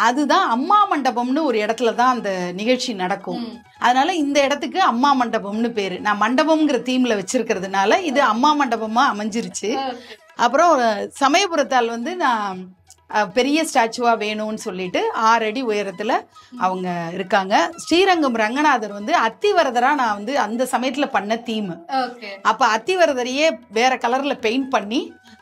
அதுதான் அம்மா மண்டபம்னு ஒரு இடத்துல தான் அந்த நிகழ்ச்சி நடக்கும். அதனால இந்த இடத்துக்கு அம்மா மண்டபம்னு பேரு. நான் மண்டபம்ங்கிற தீம்ல வச்சிருக்கிறதுனால இது அம்மா மண்டபமா அமைஞ்சிருச்சு. அப்புறம் சமயபுரத்தால் நான் பெரிய ஸ்டாச்சுவா வேணும்னு சொல்லிட்டு 6 அடி உயரத்துல அவங்க இருக்காங்க. ஸ்ரீரங்கம் ரங்கநாதர் அத்திவரதரா நான் அந்த சமயத்துல பண்ண தீம். அப்ப அத்திவரதரையே வேற கலர்ல பெயிண்ட் பண்ணி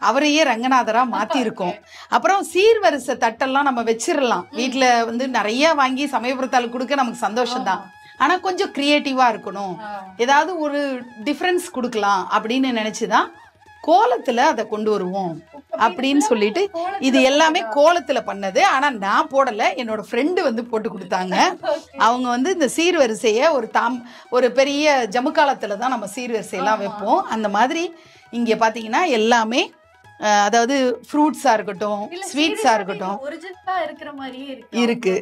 அவரையே ரங்கநாதரா மாத்தி இருக்கோம். அப்புறம் சீர்வரிசை தட்டெல்லாம் நம்ம வச்சிடலாம் வீட்டுல. நிறைய வாங்கி சமயபுரத்தால் கொடுக்க நமக்கு சந்தோஷம் தான். ஆனா கொஞ்சம் கிரியேட்டிவா இருக்கணும், ஏதாவது ஒரு டிஃபரன்ஸ் கொடுக்கலாம் அப்படின்னு நினைச்சுதான் கோலத்துல அதை கொண்டு வருவோம் அப்படின்னு சொல்லிட்டு இது எல்லாமே கோலத்துல பண்ணது. ஆனா நான் போடல, என்னோட ஃப்ரெண்டு போட்டு கொடுத்தாங்க. அவங்க இந்த சீர்வரிசைய ஒரு பெரிய ஜமுக்காலத்துல தான் நம்ம சீர்வரிசையெல்லாம் வைப்போம். அந்த மாதிரி இங்க பாத்தீங்கன்னா எல்லாமே, அதாவது ஃப்ரூட்ஸா இருக்கட்டும், ஸ்வீட்ஸா இருக்கட்டும் இருக்கு.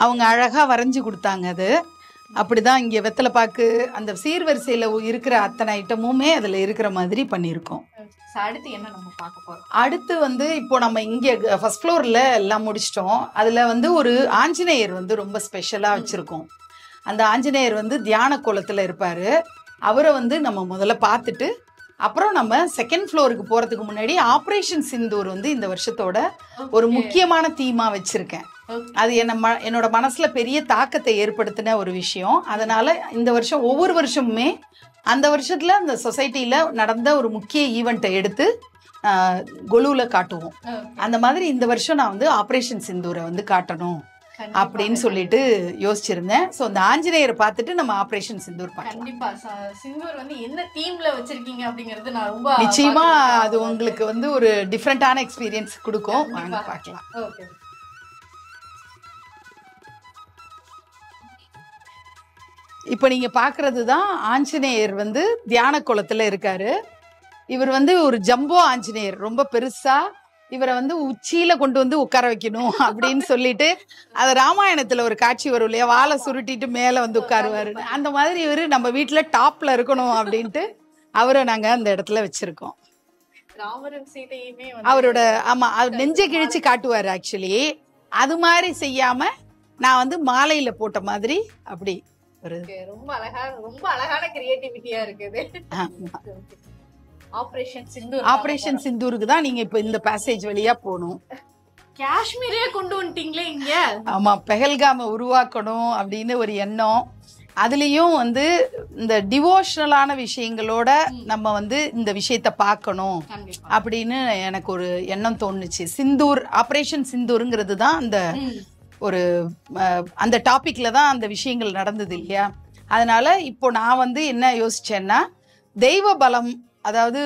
அவங்க அழகா வரைஞ்சு கொடுத்தாங்க. அது அப்படிதான் இங்க வெத்தலை பாக்கு அந்த சீர்வரிசையில இருக்கிற அத்தனை ஐட்டமுமே அதுல இருக்கிற மாதிரி பண்ணிருக்கோம். அடுத்து என்ன நம்ம பார்க்க போறோம்? அடுத்து இப்போ நம்ம இங்க ஃபர்ஸ்ட் ஃப்ளோர்ல எல்லாம் முடிச்சிட்டோம். அதுல ஒரு ஆஞ்சநேயர் ரொம்ப ஸ்பெஷலா வச்சிருக்கோம். அந்த ஆஞ்சநேயர் தியான கோலத்துல இருப்பாரு. அவரை நம்ம முதல்ல பார்த்துட்டு அப்புறம் நம்ம செகண்ட் ஃப்ளோருக்கு போறதுக்கு முன்னாடி ஆபரேஷன் சிந்தூர் இந்த வருஷத்தோட ஒரு முக்கியமான தீமா வச்சிருக்கேன். அது என்னோட மனசுல பெரிய தாக்கத்தை ஏற்படுத்தின ஒரு விஷயம். அதனால இந்த வருஷம் ஒவ்வொரு வருஷமுமே அந்த வருஷத்துல அந்த சொசைட்டில நடந்த ஒரு முக்கிய ஈவெண்ட்டை எடுத்து கொலுல காட்டுவோம். அந்த மாதிரி இந்த வருஷம் நான் ஆபரேஷன் சிந்தூரை காட்டணும் அப்படின்னு சொல்லிட்டு யோசிச்சிருந்தேன். சோ அந்த ஆஞ்சநேயரை பார்த்துட்டு நம்ம ஆபரேஷன் சிந்தூர் பார்க்கலாம். கண்டிப்பா சிந்தூர் என்ன தீம்ல வச்சிருக்கீங்க அப்படிங்கிறது நான் ரொம்ப நிச்சயமா அது உங்களுக்கு ஒரு டிஃபரெண்டான எக்ஸ்பீரியன்ஸ் கொடுக்கும். வாங்க பார்க்கலாம். ஓகே. இப்ப நீங்க பாக்குறது தான் ஆஞ்சநேயர் தியான கோலத்துல இருக்காரு. இவர் ஒரு ஜம்போ ஆஞ்சநேயர், ரொம்ப பெருசா. இவரை உச்சியில கொண்டு உட்கார வைக்கணும் அப்படின்னு சொல்லிட்டு அது ராமாயணத்துல ஒரு காட்சி வரும் இல்லையா, வாழை சுருட்டிட்டு மேல உட்காருவாரு. அந்த மாதிரி இவரு நம்ம வீட்டுல டாப்ல இருக்கணும் அப்படின்ட்டு அவரை நாங்க அந்த இடத்துல வச்சிருக்கோம். அவரோட ஆமா அவர் நெஞ்சை கிழிச்சு காட்டுவாரு. ஆக்சுவலி அது மாதிரி செய்யாம நான் மாலையில போட்ட மாதிரி அப்படி ரொம்ப அழகான கிரியேட்டிவிட்டியா இருக்குது. ஆபரேஷன் சிந்தூருக்கு தான் நீங்க இப்ப இந்த பேசேஜ் வழியா போகணும். காஷ்மீரே கொண்டு வந்துட்டீங்களே இங்க. ஆமா, பெஹல்காம உருவாக்கணும் அப்படின்னு ஒரு எண்ணம். அதுலயும் இந்த டிவோஷனலான விஷயங்களோட நம்ம இந்த விஷயத்த பார்க்கணும் அப்படின்னு எனக்கு ஒரு எண்ணம் தோணுச்சு. சிந்தூர், ஆபரேஷன் சிந்தூருங்கிறது தான் அந்த ஒரு அந்த டாபிக்ல தான் அந்த விஷயங்கள் நடந்தது இல்லையா. அதனால இப்போ நான் என்ன யோசிச்சேன்னா, தெய்வ பலம், அதாவது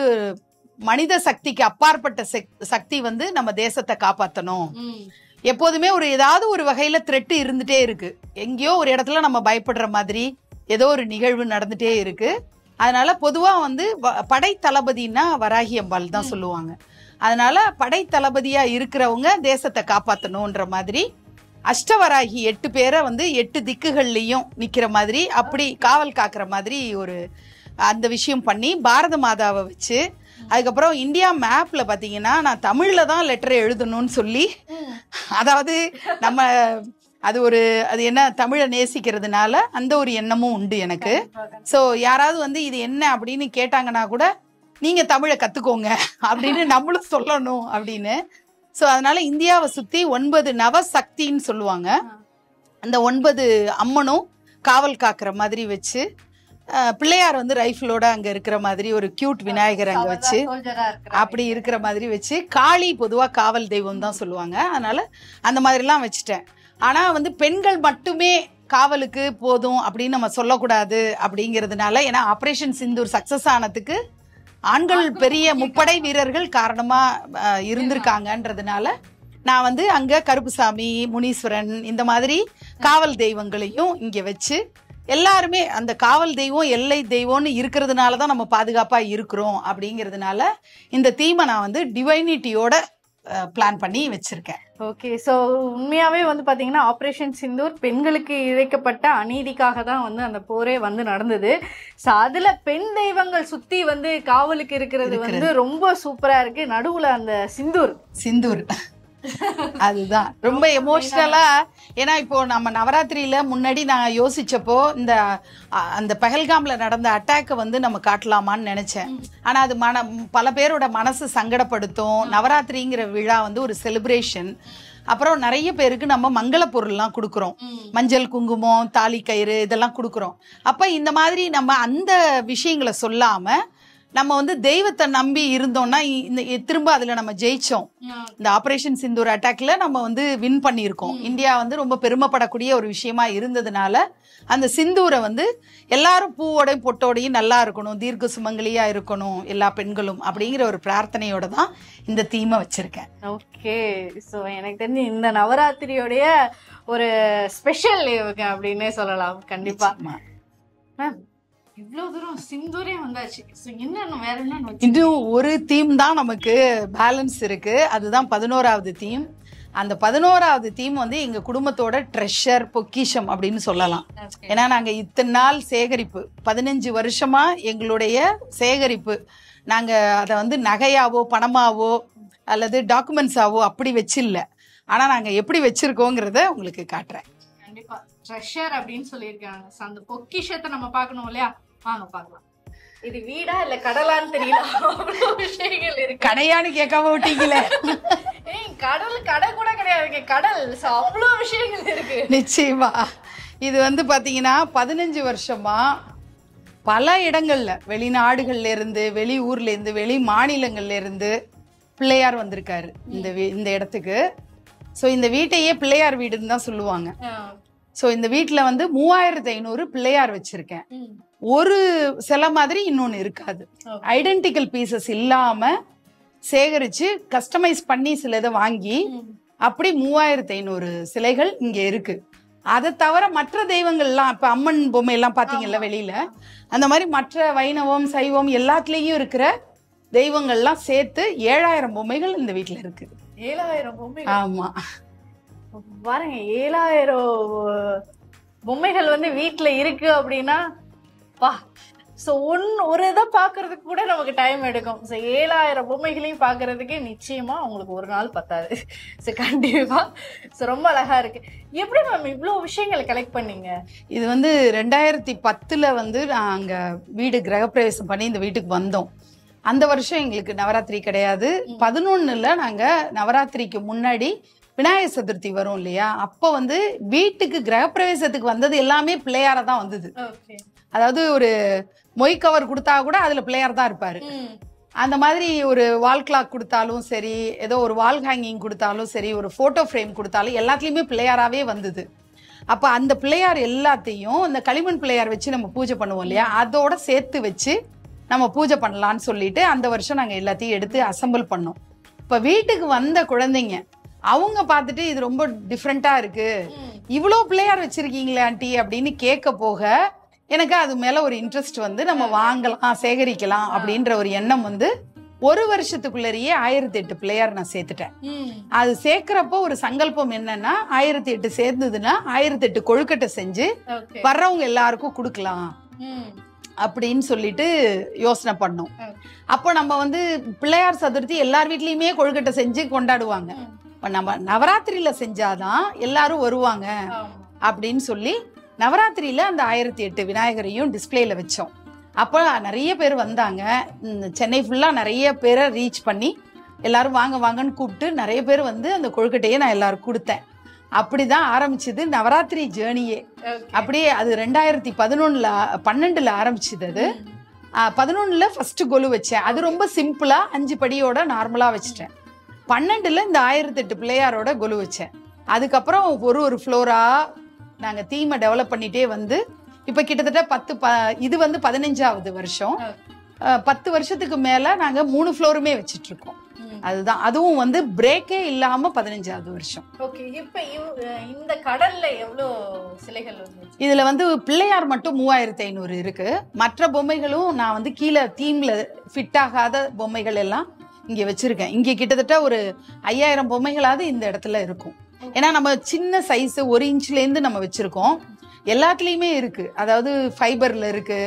மனித சக்திக்கு அப்பாற்பட்ட சக்தி நம்ம தேசத்தை காப்பாற்றணும். எப்போதுமே ஏதாவது ஒரு வகையில த்ரெட் இருந்துட்டே இருக்கு. எங்கேயோ ஒரு இடத்துல நம்ம பயப்படுற மாதிரி ஏதோ ஒரு நிகழ்வு நடந்துட்டே இருக்கு. அதனால பொதுவா படை தளபதினா வராகி அம்பாள் தான் சொல்லுவாங்க. அதனால படை தளபதியா இருக்கிறவங்க தேசத்தை காப்பாற்றணும்ன்ற மாதிரி அஷ்டவராகி 8 பேரை 8 திக்குகள்லயும் நிக்கிற மாதிரி, அப்படி காவல் காக்குற மாதிரி ஒரு அந்த விஷயம் பண்ணி பாரத மாதாவை வச்சு, அதுக்கப்புறம் இந்தியா மேப்ல பாத்தீங்கன்னா நான் தமிழ்ல தான் லெட்டர் எழுதணும்னு சொல்லி, அதாவது நம்ம அது என்ன தமிழை நேசிக்கிறதுனால அந்த ஒரு எண்ணமும் உண்டு எனக்கு. ஸோ யாராவது வந்து இது என்ன அப்படின்னு கேட்டாங்கன்னா கூட நீங்க தமிழை கத்துக்கோங்க அப்படின்னு நம்மளும் சொல்லணும் அப்படின்னு. ஸோ அதனால இந்தியாவை சுத்தி 9 நவசக்தின்னு சொல்லுவாங்க. அந்த 9 அம்மனும் காவல் காக்குற மாதிரி வச்சு, பிள்ளையார் வந்து ரைஃபிளோட அங்க இருக்கிற மாதிரி ஒரு கியூட் விநாயகர் அங்க வச்சு அப்படி இருக்கிற மாதிரி வச்சு, காளி பொதுவா காவல் தெய்வம் தான் சொல்லுவாங்க, அதனால அந்த மாதிரிலாம் வச்சுட்டேன். ஆனா வந்து பெண்கள் மட்டுமே காவலுக்கு போதும் அப்படின்னு நம்ம சொல்லக்கூடாது அப்படிங்கிறதுனால, ஏன்னா ஆபரேஷன் சிந்தூர் சக்சஸ் ஆனதுக்கு ஆண்கள் பெரிய முப்படை வீரர்கள் காரணமா இருந்திருக்காங்கன்றதுனால நான் வந்து அங்க கருப்புசாமி, முனீஸ்வரன் இந்த மாதிரி காவல் தெய்வங்களையும் இங்க வச்சு, எல்லாருமே அந்த காவல் தெய்வம் எல்லை தெய்வம்னு இருக்கிறதுனால தான் நம்ம பாதுகாப்பா இருக்கிறோம் அப்படிங்கிறதுனால இந்த தீமை நான் வந்து டிவைனிட்டியோட பிளான் பண்ணி வச்சிருக்கேன். ஓகே, ஸோ உண்மையாவே வந்து பாத்தீங்கன்னா ஆபரேஷன் சிந்தூர் பெண்களுக்கு இழைக்கப்பட்ட அநீதிக்காக தான் வந்து அந்த போரே வந்து நடந்தது. ஸோ அதுல பெண் தெய்வங்கள் சுத்தி வந்து காவலுக்கு இருக்கிறது வந்து ரொம்ப சூப்பரா இருக்கு. நடுவுல அந்த சிந்தூர் அதுதான் ரொம்ப எமோஷனலா. ஏன்னா இப்போ நம்ம நவராத்திரியில முன்னாடி நான் யோசிச்சப்போ அந்த பஹல்காம்ல நடந்த அட்டாக்கை வந்து நம்ம காட்டலாமான்னு நினைச்சேன். ஆனா அது பல பேரோட மனசு சங்கடப்படுத்தும். நவராத்திரிங்கிற விழா வந்து ஒரு செலிப்ரேஷன். அப்புறம் நிறைய பேருக்கு நம்ம மங்கள பொருள்லாம் கொடுக்குறோம், மஞ்சள் குங்குமம், தாலி கயிறு இதெல்லாம் கொடுக்குறோம். அப்ப இந்த மாதிரி நம்ம அந்த விஷயங்களை சொல்லாம நம்ம வந்து தெய்வத்தை நம்பி இருந்தோம்னா திரும்ப அதுல நம்ம ஜெயிச்சோம். இந்த ஆபரேஷன் சிந்தூர் அட்டாக்ல நம்ம வந்து வின் பண்ணியிருக்கோம். இந்தியா வந்து ரொம்ப பெருமைப்படக்கூடிய ஒரு விஷயமா இருந்ததுனால அந்த சிந்தூரை வந்து எல்லாரும் பூவோடையும் பொட்டோடையும் நல்லா இருக்கணும், தீர்க்க சுமங்கலியா இருக்கணும் எல்லா பெண்களும் அப்படிங்கிற ஒரு பிரார்த்தனையோட தான் இந்த தீமை வச்சிருக்கேன். ஓகே, ஸோ எனக்கு தெரிஞ்சு இந்த நவராத்திரியோடைய ஒரு ஸ்பெஷல் அப்படின்னே சொல்லலாம் கண்டிப்பா. இவ்வளவு தூரம் சிந்தூரே வந்தாச்சு. வேற என்ன இன்னும் ஒரு தீம் தான் நமக்கு பேலன்ஸ் இருக்கு, அதுதான் 11வது தீம். அந்த 11வது தீம் வந்து எங்க குடும்பத்தோட ட்ரெஷர், பொக்கிஷம் அப்படின்னு சொல்லலாம். ஏன்னா நாங்க இத்தனை நாள் சேகரிப்பு 15 வருஷமா எங்களுடைய சேகரிப்பு, நாங்க அதை வந்து நகையாவோ பணமாவோ அல்லது டாக்குமெண்ட்ஸாவோ அப்படி வச்சில்ல. ஆனா நாங்க எப்படி வச்சிருக்கோங்கிறத உங்களுக்கு காட்டுறேன். கண்டிப்பா ட்ரெஷர் அப்படின்னு சொல்லியிருக்காங்க. அந்த பொக்கிஷத்தை நம்ம பார்க்கணும் இல்லையா? வாங்க பார்க்கலாம். இது வீடா இல்ல கடலான்னு தெரியல, அவ்வளவு விஷயங்கள் இருக்கு. கடையான்னு கேட்காம விட்டீங்களே. கடை கூட கிடையாது, கடல். அவ்வளவு விஷயங்கள் இருக்கு. நிச்சயமா இது வந்து பாத்தீங்கன்னா 15 வருஷமா பல இடங்கள்ல, வெளிநாடுகள்ல இருந்து, வெளி ஊர்ல இருந்து, வெளி மாநிலங்கள்ல இருந்து பிள்ளையார் வந்திருக்காரு இந்த இடத்துக்கு. ஸோ இந்த வீட்டையே பிள்ளையார் வீடுன்னு தான் சொல்லுவாங்க. ஸோ இந்த வீட்டில் வந்து 3500 பிள்ளையார் வச்சிருக்கேன். ஒரு சிலை மாதிரி இன்னொன்னு இருக்காது. ஐடென்டிக்கல் பீசஸ் இல்லாம சேகரிச்சு கஸ்டமைஸ் பண்ணி சிலதை வாங்கி அப்படி 3500 சிலைகள் இங்க இருக்கு. அதை தவிர மற்ற தெய்வங்கள்லாம், இப்ப அம்மன் பொம்மை எல்லாம் பாத்தீங்கல்ல வெளியில, அந்த மாதிரி மற்ற வைணவம் சைவம் எல்லாத்துலயும் இருக்கிற தெய்வங்கள்லாம் சேர்த்து 7000 பொம்மைகள் இந்த வீட்டுல இருக்கு. 7000 பொம்மை? ஆமா பாருங்க, 7000 பொம்மைகள் வந்து வீட்டுல இருக்கு அப்படின்னா பா. ஸோ ஒரு இதை பார்க்கறதுக்கு கூட நமக்கு டைம் எடுக்கும். ஸோ 7000 பொம்மைகளையும் பார்க்கறதுக்கு நிச்சயமா உங்களுக்கு ஒரு நாள் பத்தாது. ஸோ கண்டிப்பா. ஸோ ரொம்ப அழகா இருக்கு. எப்படி மேம் இவ்வளோ விஷயங்களை கலெக்ட் பண்ணீங்க? இது வந்து 2010 வந்து நான் அங்க வீடு கிரகப்பிரவேசம் பண்ணி இந்த வீட்டுக்கு வந்தோம். அந்த வருஷம் எங்களுக்கு நவராத்திரி கிடையாது. 11ல் நாங்க நவராத்திரிக்கு முன்னாடி விநாயகர் சதுர்த்தி வரும் இல்லையா, அப்போ வந்து வீட்டுக்கு கிரகப்பிரவேசத்துக்கு வந்தது எல்லாமே பிள்ளையார தான் வந்தது. அதாவது ஒரு மொய் கவர் கொடுத்தா கூட அதுல பிள்ளையார் தான் இருப்பாரு. அந்த மாதிரி ஒரு வால் கிளாக் கொடுத்தாலும் சரி, ஏதோ ஒரு வால் ஹேங்கிங் கொடுத்தாலும் சரி, ஒரு போட்டோ ஃப்ரேம் கொடுத்தாலும் எல்லாத்துலயுமே பிள்ளையாராவே வந்தது. அப்ப அந்த பிள்ளையார் எல்லாத்தையும் இந்த களிமண் பிள்ளையார் வச்சு நம்ம பூஜை பண்ணுவோம் இல்லையா, அதோட சேர்த்து வச்சு நம்ம பூஜை பண்ணலான்னு சொல்லிட்டு அந்த வருஷம் நாங்க எல்லாத்தையும் எடுத்து அசம்பிள் பண்ணோம். இப்ப வீட்டுக்கு வந்த குழந்தைங்க அவங்க பார்த்துட்டு இது ரொம்ப டிஃப்ரெண்டா இருக்கு, இவ்வளோ பிள்ளையார் வச்சிருக்கீங்களே ஆண்டி அப்படின்னு கேட்க போக எனக்கு அது மேல ஒரு இன்ட்ரெஸ்ட் வந்து நம்ம வாங்கலாம், சேகரிக்கலாம் அப்படின்ற ஒரு எண்ணம் வந்து ஒரு வருஷத்துக்குள்ளேயே 1008 பிள்ளையார் நான் சேர்த்துட்டேன். அது சேர்க்கிறப்போ ஒரு சங்கல்பம் என்னன்னா, 1008 சேர்ந்ததுன்னா 1008 கொழுக்கட்டை செஞ்சு வர்றவங்க எல்லாருக்கும் கொடுக்கலாம் அப்படின்னு சொல்லிட்டு யோசனை பண்ணோம். அப்போ நம்ம வந்து பிள்ளையார் சதுர்த்தி எல்லார் வீட்லயுமே கொழுக்கட்டை செஞ்சு கொண்டாடுவாங்க. நம்ம நவராத்திரியில செஞ்சாதான் எல்லாரும் வருவாங்க அப்படின்னு சொல்லி நவராத்திரியில அந்த 1008 விநாயகரையும் டிஸ்பிளேல வச்சோம். அப்போ நிறைய பேர் வந்தாங்க. சென்னை ஃபுல்லா நிறைய பேரை ரீச் பண்ணி எல்லாரும் வாங்க வாங்கன்னு கூப்பிட்டு நிறைய பேர் வந்து அந்த கொழுக்கட்டையை நான் எல்லாரும் கொடுத்தேன். அப்படிதான் ஆரம்பிச்சது நவராத்திரி ஜேர்னியே. அப்படியே அது 2012 ஆரம்பிச்சது. அது 11 ஃபர்ஸ்ட் கொலு வச்சேன். அது ரொம்ப சிம்பிளா 5 படியோட நார்மலா வச்சுட்டேன். 12 இந்த 1008 பிள்ளையாரோட கொலு வச்சேன். அதுக்கப்புறம் ஒரு ஃப்ளோரா நாங்க தீமை டெவலப் பண்ணிட்டே வந்து இப்ப கிட்டத்தட்ட இது வந்து 15வது வருஷம். 10 வருஷத்துக்கு மேல நாங்க 3 ஃப்ளோருமே வச்சிட்டு இருக்கோம். அதுதான், அதுவும் வந்து பிரேக்கே இல்லாம 15வது வருஷம். ஓகே, இப்ப இந்த கடல்ல எவ்வளவு சிலைகள் வந்து? இதுல வந்து பிள்ளையார் மட்டும் 3500 இருக்கு. மற்ற பொம்மைகளும் நான் வந்து கீழே தீம்ல ஃபிட் ஆகாத பொம்மைகள் எல்லாம் இங்க வச்சிருக்கேன். இங்க கிட்டத்தட்ட ஒரு 5000 பொம்மைகளாவது இந்த இடத்துல இருக்கும். ஏன்னா நம்ம சின்ன சைஸ் 1 இன்ச்ல இருந்து நம்ம வச்சிருக்கோம். எல்லாத்துலயுமே இருக்கு. அதாவது ஃபைபர்ல இருக்கு,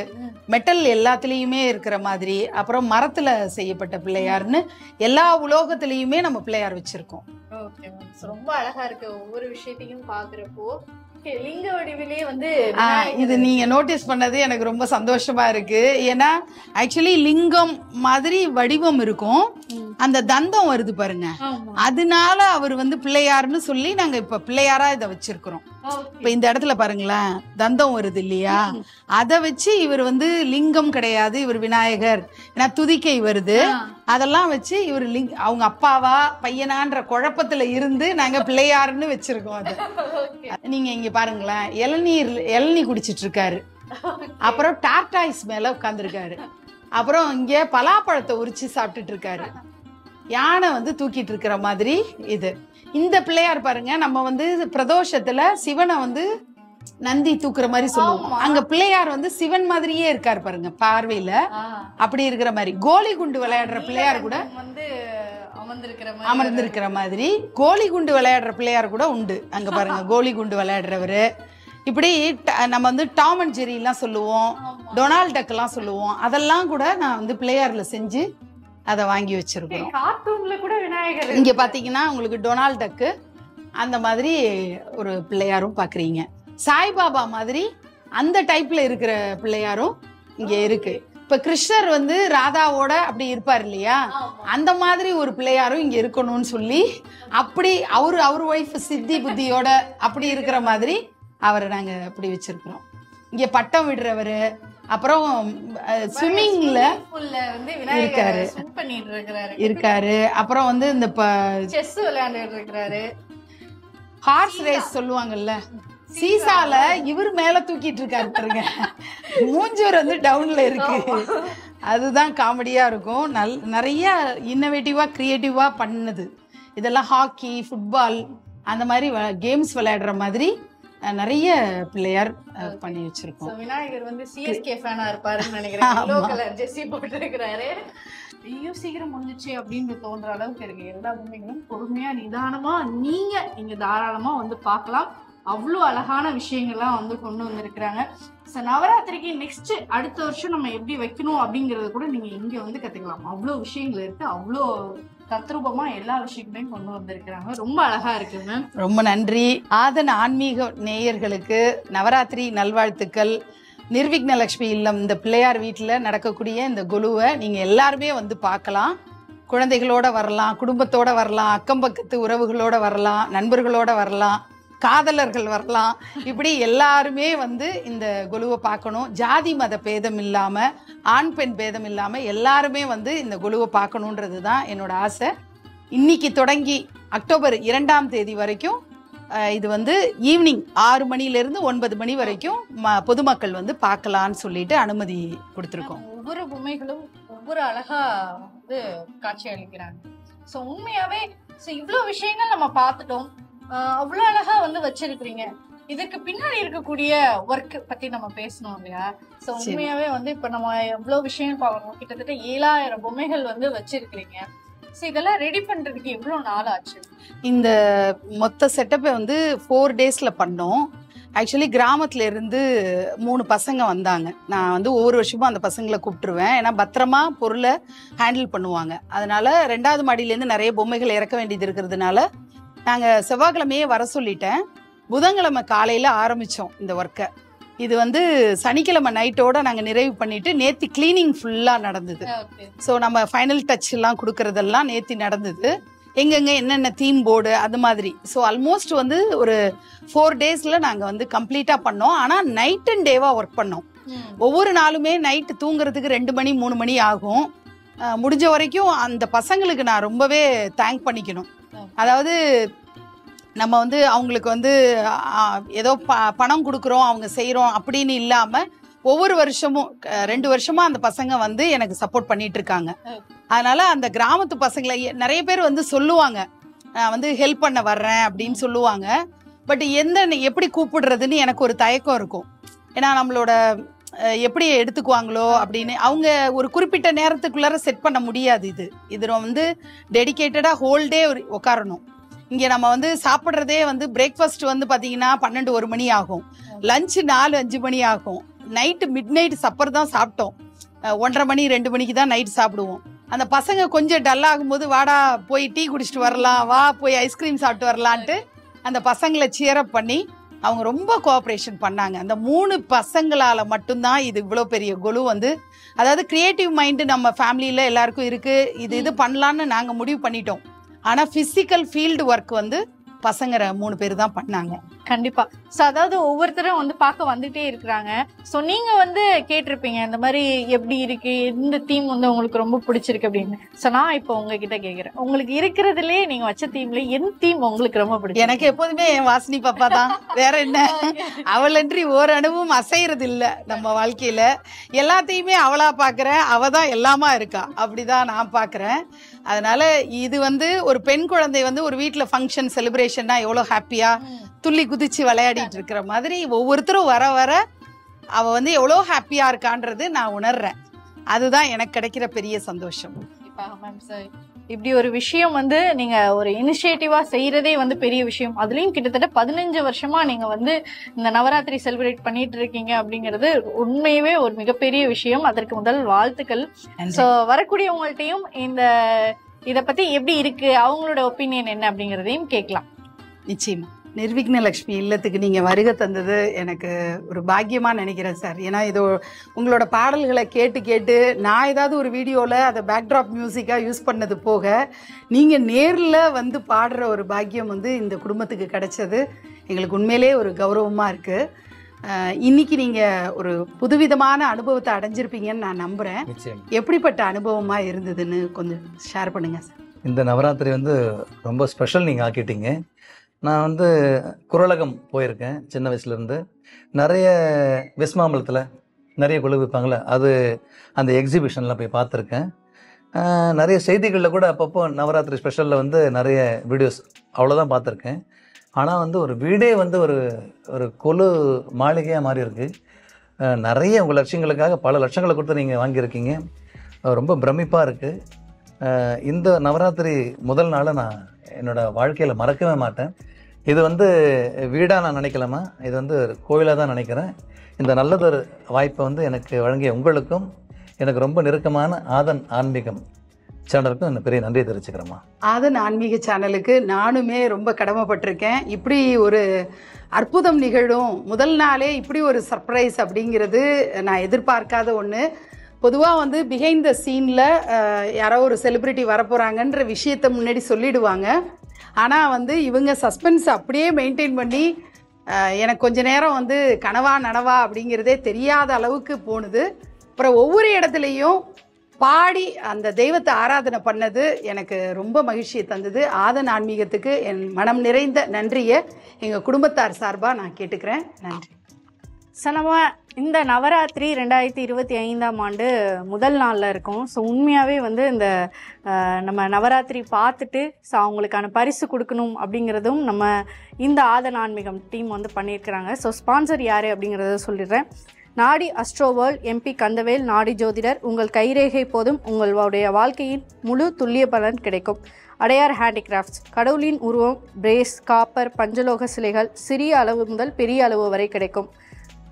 மெட்டல் எல்லாத்துலயுமே இருக்கிற மாதிரி, அப்புறம் மரத்துல செய்யப்பட்ட பிள்ளையார்னு எல்லா உலோகத்திலயுமே நம்ம பிள்ளையார் வச்சிருக்கோம். ஓகே, ரொம்ப அழகா இருக்கு. ஒவ்வொரு விஷயத்தையும் பாக்குறப்போ லிங்க வடிவிலே வந்து இது நீங்க நோட்டீஸ் பண்ணது எனக்கு ரொம்ப சந்தோஷமா இருக்கு. ஏன்னா ஆக்சுவலி லிங்கம் மாதிரி வடிவம் இருக்கும், அந்த தந்தம் வருது பாருங்க, அதனால அவர் வந்து பிள்ளையார்னு சொல்லி நாங்க இப்ப பிள்ளையாரா இதை வச்சிருக்கிறோம். இப்ப இந்த இடத்துல பாருங்களேன் தந்தம் வருது இல்லையா, அதை வச்சு இவர் வந்து லிங்கம் கிடையாது, இவர் விநாயகர். ஏன்னா துதிக்கை வருது, அதெல்லாம் வச்சு இவர் அவங்க அப்பாவா பையனான்ற குழப்பத்துல இருந்து நாங்க பிள்ளையாருன்னு வச்சிருக்கோம். அது நீங்க இங்க பாருங்களேன், இளநீ குடிச்சிட்டு இருக்காரு, அப்புறம் டார்டாய்ஸ் மேல உட்கார்ந்துருக்காரு, அப்புறம் இங்க பலாப்பழத்தை உரிச்சு சாப்பிட்டுட்டு இருக்காரு, யானை வந்து தூக்கிட்டு இருக்கிற மாதிரி. இது இந்த பிள்ளையார் பாருங்க, நம்ம வந்து பிரதோஷத்துல சிவனை வந்து நந்தி தூக்குற மாதிரி சொல்லுவோம், அங்க பிள்ளையார் வந்து சிவன் மாதிரியே இருக்காரு பாருங்க பார்வையில, அப்படி இருக்கிற மாதிரி. கோலி குண்டு விளையாடுற பிள்ளையார் கூட அமர்ந்திருக்கிற மாதிரி கோலி குண்டு விளையாடுற பிள்ளையார் கூட உண்டு அங்க பாருங்க. கோலி குண்டு விளையாடுறவரு. இப்படி நம்ம வந்து டாம் அண்ட் ஜெரி எல்லாம் சொல்லுவோம், டொனால்ட் டக் எல்லாம் சொல்லுவோம், அதெல்லாம் கூட நான் வந்து பிள்ளையார்ல செஞ்சு அதை வாங்கி வச்சிருக்கோம். இங்க பாத்தீங்கன்னா உங்களுக்கு டொனால்ட் டக்கு அந்த மாதிரி ஒரு பிள்ளையாரும் பாக்குறீங்க. சாய்பாபா மாதிரி அந்த டைப்ல இருக்கிற பிள்ளையாரும் இங்க இருக்கு. இப்ப கிருஷ்ணர் வந்து ராதாவோட அப்படி இருப்பார் இல்லையா, அந்த மாதிரி ஒரு பிள்ளையாரும் இங்க இருக்கணும்னு சொல்லி அப்படி அவர் ஒய்ஃப் சித்தி புத்தியோட அப்படி இருக்கிற மாதிரி அவரை நாங்க அப்படி வச்சிருக்கிறோம். இங்க பட்டம் விடுறவரு, அப்புறம் ஸ்விம்மிங்ல இருக்காரு, அப்புறம் வந்து இந்த செஸ் விளையாண்டுட்டு இருக்காரு, ஹார்ஸ் ரேஸ் சொல்லுவாங்கல்ல, சீசால இவர் மேல தூக்கிட்டு இருக்காரு பாருங்க, மூஞ்சூர் வந்து டவுன்ல இருக்கு. அதுதான் காமெடியா இருக்கும். நிறைய இன்னோவேட்டிவா கிரியேட்டிவா பண்ணது இதெல்லாம். ஹாக்கி, ஃபுட்பால் அந்த மாதிரி கேம்ஸ் விளையாடுற மாதிரி நிறைய பிளேயர் பண்ணி வச்சிருக்கோம். விநாயகர் வந்து சிஎஸ்கே ஃபேனா இருப்பாருன்னு நினைக்கிறேன். எல்லோ கலர் ஜெர்சி போட்டு இருக்கிறாரு. ஐயோ சீக்கிரம் முடிஞ்சிச்சு அப்படின்னு தோன்ற அளவுக்கு இருக்கு. எல்லா பொம்மைகளும் பொறுமையா நிதானமா நீங்க தாராளமா வந்து பார்க்கலாம். அவ்வளோ அழகான விஷயங்கள்லாம் வந்து கொண்டு வந்திருக்கிறாங்க. ஸோ நவராத்திரிக்கு நெக்ஸ்ட் அடுத்த வருஷம் நம்ம எப்படி வைக்கணும் அப்படிங்கறது கூட நீங்க இங்க வந்து கத்துக்கலாம். அவ்வளோ விஷயங்கள் இருக்கு, அவ்வளோ தத்ரூபமா எல்லா விஷயங்களையும் கொண்டு வந்திருக்கிறாங்க. ரொம்ப அழகா இருக்கு மேம். ரொம்ப நன்றி. ஆதன் ஆன்மீக நேயர்களுக்கு நவராத்திரி நல்வாழ்த்துக்கள். நிர்விக்னலட்சுமி இல்லம் இந்த பிள்ளையார் வீட்டுல நடக்கக்கூடிய இந்த குலுவை நீங்க எல்லாருமே வந்து பார்க்கலாம். குழந்தைகளோட வரலாம், குடும்பத்தோட வரலாம், அக்கம் பக்கத்து உறவுகளோட வரலாம், நண்பர்களோட வரலாம், காதலர்கள் வரலாம். இப்படி எல்லாருமே வந்து இந்த குலுவை பார்க்கணும். ஜாதி மத பேதம் இல்லாம, ஆண் பெண் பேதம் இல்லாம எல்லாருமே வந்து இந்த குலுவை பார்க்கணுன்றது தான் என்னோட ஆசை. இன்னைக்கு தொடங்கி அக்டோபர் 2ஆம் தேதி வரைக்கும் இது வந்து ஈவினிங் 6 மணிலிருந்து 9 மணி வரைக்கும் பொதுமக்கள் வந்து பார்க்கலான்னு சொல்லிட்டு அனுமதி கொடுத்துருக்கோம். ஒவ்வொரு பொம்மைகளும் ஒவ்வொரு அழகா வந்து காட்சி அளிக்கிறாங்க. ஸோ உண்மையாவே இவ்வளவு விஷயங்கள் நம்ம பார்த்துட்டோம். அவ்வளோ அழகா வந்து வச்சிருக்கிறீங்க. இதுக்கு பின்னாடி இருக்கக்கூடிய ஒர்க் பத்தி நம்ம பேசணும் இல்லையா? ஸோ உண்மையாவே வந்து இப்ப நம்ம எவ்வளவு விஷயம் பார்க்கணும். கிட்டத்தட்ட 7000 பொம்மைகள் வந்து வச்சிருக்கிறீங்க. ஸோ இதெல்லாம் ரெடி பண்றதுக்கு எவ்வளவு நாள் ஆச்சு? இந்த மொத்த செட்டப்பை வந்து 4 டேஸ்ல பண்ணோம். ஆக்சுவலி கிராமத்துல இருந்து 3 பசங்க வந்தாங்க. நான் வந்து ஒவ்வொரு வருஷமும் அந்த பசங்களை கூப்பிட்டுருவேன். ஏன்னா பத்திரமா பொருளை ஹேண்டில் பண்ணுவாங்க. அதனால 2வது மாடியிலேருந்து நிறைய பொம்மைகள் இறக்க வேண்டியது இருக்கிறதுனால நாங்கள் செவ்வாய்க்கிழமையே வர சொல்லிட்டேன். புதன்கிழமை காலையில் ஆரம்பித்தோம் இந்த ஒர்க்கை. இது வந்து சனிக்கிழமை நைட்டோட நாங்கள் நிறைவு பண்ணிட்டு நேற்று கிளீனிங் ஃபுல்லாக நடந்தது. ஸோ நம்ம ஃபைனல் டச் எல்லாம் கொடுக்கறதெல்லாம் நேற்று நடந்தது. எங்கெங்க என்னென்ன தீம் போர்டு அது மாதிரி. ஸோ ஆல்மோஸ்ட் வந்து ஒரு 4 டேஸில் நாங்கள் வந்து கம்ப்ளீட்டாக பண்ணோம். ஆனால் நைட் அண்ட் டேவாக ஒர்க் பண்ணோம். ஒவ்வொரு நாளுமே நைட்டு தூங்குறதுக்கு 2 மணி 3 மணி ஆகும். முடிஞ்ச வரைக்கும் அந்த பசங்களுக்கு நான் ரொம்பவே தேங்க் பண்ணிக்கணும். அதாவது நம்ம வந்து அவங்களுக்கு வந்து ஏதோ பணம் கொடுக்குறோம் அவங்க செய்கிறோம் அப்படின்னு இல்லாமல் ஒவ்வொரு வருஷமும் 2 வருஷமா அந்த பசங்க வந்து எனக்கு சப்போர்ட் பண்ணிட்டு இருக்காங்க. அதனால அந்த கிராமத்து பசங்களை நிறைய பேர் வந்து சொல்லுவாங்க, நான் வந்து ஹெல்ப் பண்ண வர்றேன் அப்படின்னு சொல்லுவாங்க. பட் எப்படி கூப்பிடுறதுன்னு எனக்கு ஒரு தயக்கம் இருக்கும். ஏன்னா நம்மளோட எப்படி எடுத்துக்குவாங்களோ அப்படின்னு. அவங்க ஒரு குறிப்பிட்ட நேரத்துக்குள்ளார செட் பண்ண முடியாது. இது வந்து டெடிகேட்டடா ஹோல் டே உட்காரணும். இங்கே நம்ம வந்து சாப்பிட்றதே வந்து பிரேக்ஃபாஸ்ட் வந்து பார்த்தீங்கன்னா 12-1 மணி ஆகும். லஞ்சு 4-5 மணி ஆகும். நைட்டு மிட் நைட் சப்பர் தான் சாப்பிட்டோம். 1:30 மணி 2 மணிக்கு தான் நைட் சாப்பிடுவோம். அந்த பசங்க கொஞ்சம் டல் ஆகும்போது வாடா போய் டீ குடிச்சிட்டு வரலாம், வா போய் ஐஸ்கிரீம் சாப்பிட்டு வரலான்ட்டு அந்த பசங்களை சியரப் பண்ணி அவங்க ரொம்ப கோஆப்ரேஷன் பண்ணாங்க. அந்த 3 பசங்களால மட்டும்தான் இது இவ்வளோ பெரிய கொலு வந்து, அதாவது கிரியேட்டிவ் மைண்டு நம்ம ஃபேமிலியில் எல்லாருக்கும் இருக்கு. இது பண்ணலான்னு நாங்கள் முடிவு பண்ணிட்டோம். ஆனால் ஃபிசிக்கல் ஃபீல்டு ஒர்க் வந்து பசங்க 3 பேர் தான் பண்ணாங்க. கண்டிப்பா. ஸோ அதாவது ஒவ்வொருத்தரும் வந்து பார்க்க வந்துட்டே இருக்கிறாங்க. ஸோ நீங்க வந்து கேட்டிருப்பீங்க இந்த மாதிரி எப்படி இருக்கு, எந்த தீம் வந்து உங்களுக்கு ரொம்ப பிடிச்சிருக்கு அப்படின்னு. ஸோ நான் இப்போ உங்ககிட்ட கேட்குறேன், உங்களுக்கு இருக்கிறதுலே நீங்க வச்ச தீம்ல எந்த தீம் உங்களுக்கு ரொம்ப பிடிக்கும்? எனக்கு எப்போதுமே என் வாசினி பாப்பா தான். வேற என்ன, அவளன்றி ஓரணுவும் அசைறது இல்லை நம்ம வாழ்க்கையில. எல்லாத்தையுமே அவளா பாக்குறேன், அவ தான் எல்லாமா இருக்கா, அப்படிதான் நான் பாக்குறேன். அதனால இது வந்து ஒரு பெண் குழந்தை வந்து ஒரு வீட்டுல ஃபங்க்ஷன் செலிப்ரேஷன்னா எவ்வளவு ஹாப்பியா துள்ளி குதிச்சு விளையாடிட்டு இருக்கிற மாதிரி ஒவ்வொருத்தரும் வர வர அவ வந்து எவ்வளோ ஹாப்பியா இருக்கான்றது நான் உணர்றேன். அதுதான் எனக்கு கிடைக்கிற பெரிய சந்தோஷம். இப்படி ஒரு விஷயம் வந்து நீங்க ஒரு இனிஷியேட்டிவா செய்யறதே வந்து பெரிய விஷயம். அதுலயும் கிட்டத்தட்ட 15 வருஷமா நீங்க வந்து இந்த நவராத்திரி செலிப்ரேட் பண்ணிட்டு இருக்கீங்க அப்படிங்கிறது உண்மையவே ஒரு மிகப்பெரிய விஷயம். அதற்கு முதல் வாழ்த்துக்கள். சோ வரக்கூடியவங்கள்ட்டையும் இத பத்தி எப்படி இருக்கு, அவங்களோட ஒப்பீனியன் என்ன அப்படிங்கறதையும் கேட்கலாம். நிச்சயமா. நிர்விக்ன லட்சுமி இல்லத்துக்கு நீங்க வருகை தந்தது எனக்கு ஒரு பாக்கியமா நினைக்கிறேன் சார். ஏன்னா இதோ உங்களோட பாடல்களை கேட்டு கேட்டு நான் ஏதாவது ஒரு வீடியோல அதை பேக்ட்ராப் மியூசிக்கா யூஸ் பண்ணது போக நீங்க நேர்ல வந்து பாடுற ஒரு பாக்கியம் வந்து இந்த குடும்பத்துக்கு கிடைச்சது எங்களுக்கு உண்மையிலே ஒரு கௌரவமா இருக்கு. இன்னைக்கு நீங்க ஒரு புதுவிதமான அனுபவத்தை அடைஞ்சிருப்பீங்கன்னு நான் நம்புறேன். எப்படிப்பட்ட அனுபவமா இருந்ததுன்னு கொஞ்சம் ஷேர் பண்ணுங்க சார். இந்த நவராத்திரி வந்து ரொம்ப ஸ்பெஷல் நீங்கள் ஆக்கிட்டீங்க. நான் வந்து குரலகம் போயிருக்கேன் சின்ன வயசுலேருந்து. நிறைய வெஸ்மாம்பலத்தில் நிறைய குழு வைப்பாங்களே, அது அந்த எக்ஸிபிஷனில் போய் பார்த்துருக்கேன். நிறைய செய்திகளில் கூட அப்பப்போ நவராத்திரி ஸ்பெஷலில் வந்து நிறைய வீடியோஸ் அவ்வளோதான் பார்த்துருக்கேன். ஆனால் வந்து ஒரு வீடே வந்து ஒரு கொலு மாளிகையாக மாறி இருக்குது. நிறைய உங்கள் லட்சியங்களுக்காக பல லட்சங்களை கொடுத்து நீங்கள் வாங்கியிருக்கீங்க. ரொம்ப பிரமிப்பாக இருக்குது. இந்த நவராத்திரி முதல் நாளை நான் என்னோடய வாழ்க்கையில் மறக்கவே மாட்டேன். இது வந்து வீடாக நான் நினைக்கலாமா, இது வந்து கோயிலாக தான் நினைக்கிறேன். இந்த நல்லதொரு வாய்ப்பை வந்து எனக்கு வழங்கிய உங்களுக்கும் எனக்கு ரொம்ப நெருக்கமான ஆதன் ஆன்மீகம் சேனலுக்கும் என்ன பெரிய நன்றியை தெரிவிச்சுக்கிறேம்மா. ஆதன் ஆன்மீக சேனலுக்கு நானுமே ரொம்ப கடமைப்பட்டிருக்கேன். இப்படி ஒரு அற்புதம் நிகழும் முதல் நாளே இப்படி ஒரு சர்ப்ரைஸ் அப்படிங்கிறது நான் எதிர்பார்க்காத ஒன்று. பொதுவாக வந்து பிஹைண்ட் த சீனில் யாரோ ஒரு செலிப்ரிட்டி வரப்போகிறாங்கன்ற விஷயத்தை முன்னாடி சொல்லிடுவாங்க. ஆனால் வந்து இவங்க சஸ்பென்ஸ் அப்படியே மெயின்டைன் பண்ணி எனக்கு கொஞ்ச நேரம் வந்து கனவா நனவா அப்படிங்கிறதே தெரியாத அளவுக்கு போணுது. அப்புறம் ஒவ்வொரு இடத்துலையும் பாடி அந்த தெய்வத்தை ஆராதனை பண்ணது எனக்கு ரொம்ப மகிழ்ச்சியை தந்தது. ஆதன் ஆன்மீகத்துக்கு என் மனம் நிறைந்த நன்றியை எங்கள் குடும்பத்தார் சார்பாக நான் கேட்டுக்கிறேன். நன்றி. ஸோ நம்ம இந்த நவராத்திரி 2025ஆம் ஆண்டு முதல் நாளில் இருக்கோம். ஸோ உண்மையாகவே வந்து இந்த நம்ம நவராத்திரி பார்த்துட்டு ஸோ அவங்களுக்கான பரிசு கொடுக்கணும் அப்படிங்கிறதும் நம்ம இந்த ஆதன் ஆன்மீகம் டீம் வந்து பண்ணியிருக்கிறாங்க. ஸோ ஸ்பான்சர் யார் அப்படிங்கிறத சொல்லிடுறேன். நாடி அஸ்ட்ரோவேர்ல்ட், MP கந்தவேல், நாடி ஜோதிடர். உங்கள் கைரேகை போதும் உங்களுடைய வாழ்க்கையில் முழு துல்லிய பலன் கிடைக்கும். அடையார் ஹேண்டிகிராஃப்ட்ஸ், கடவுளின் உருவம், பிரேஸ், காப்பர், பஞ்சலோக சிலைகள் சிறிய அளவு முதல் பெரிய அளவு வரை கிடைக்கும்.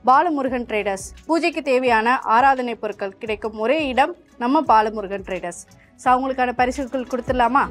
பாலமுருகன் ட்ரேடர்ஸ், பூஜைக்கு தேவையான ஆராதனை பொருட்கள் கிடைக்கும் ஒரே இடம் நம்ம பாலமுருகன் ட்ரேடர்ஸ். ஸோ அவங்களுக்கான பரிசுகள் கொடுத்துடலாமா?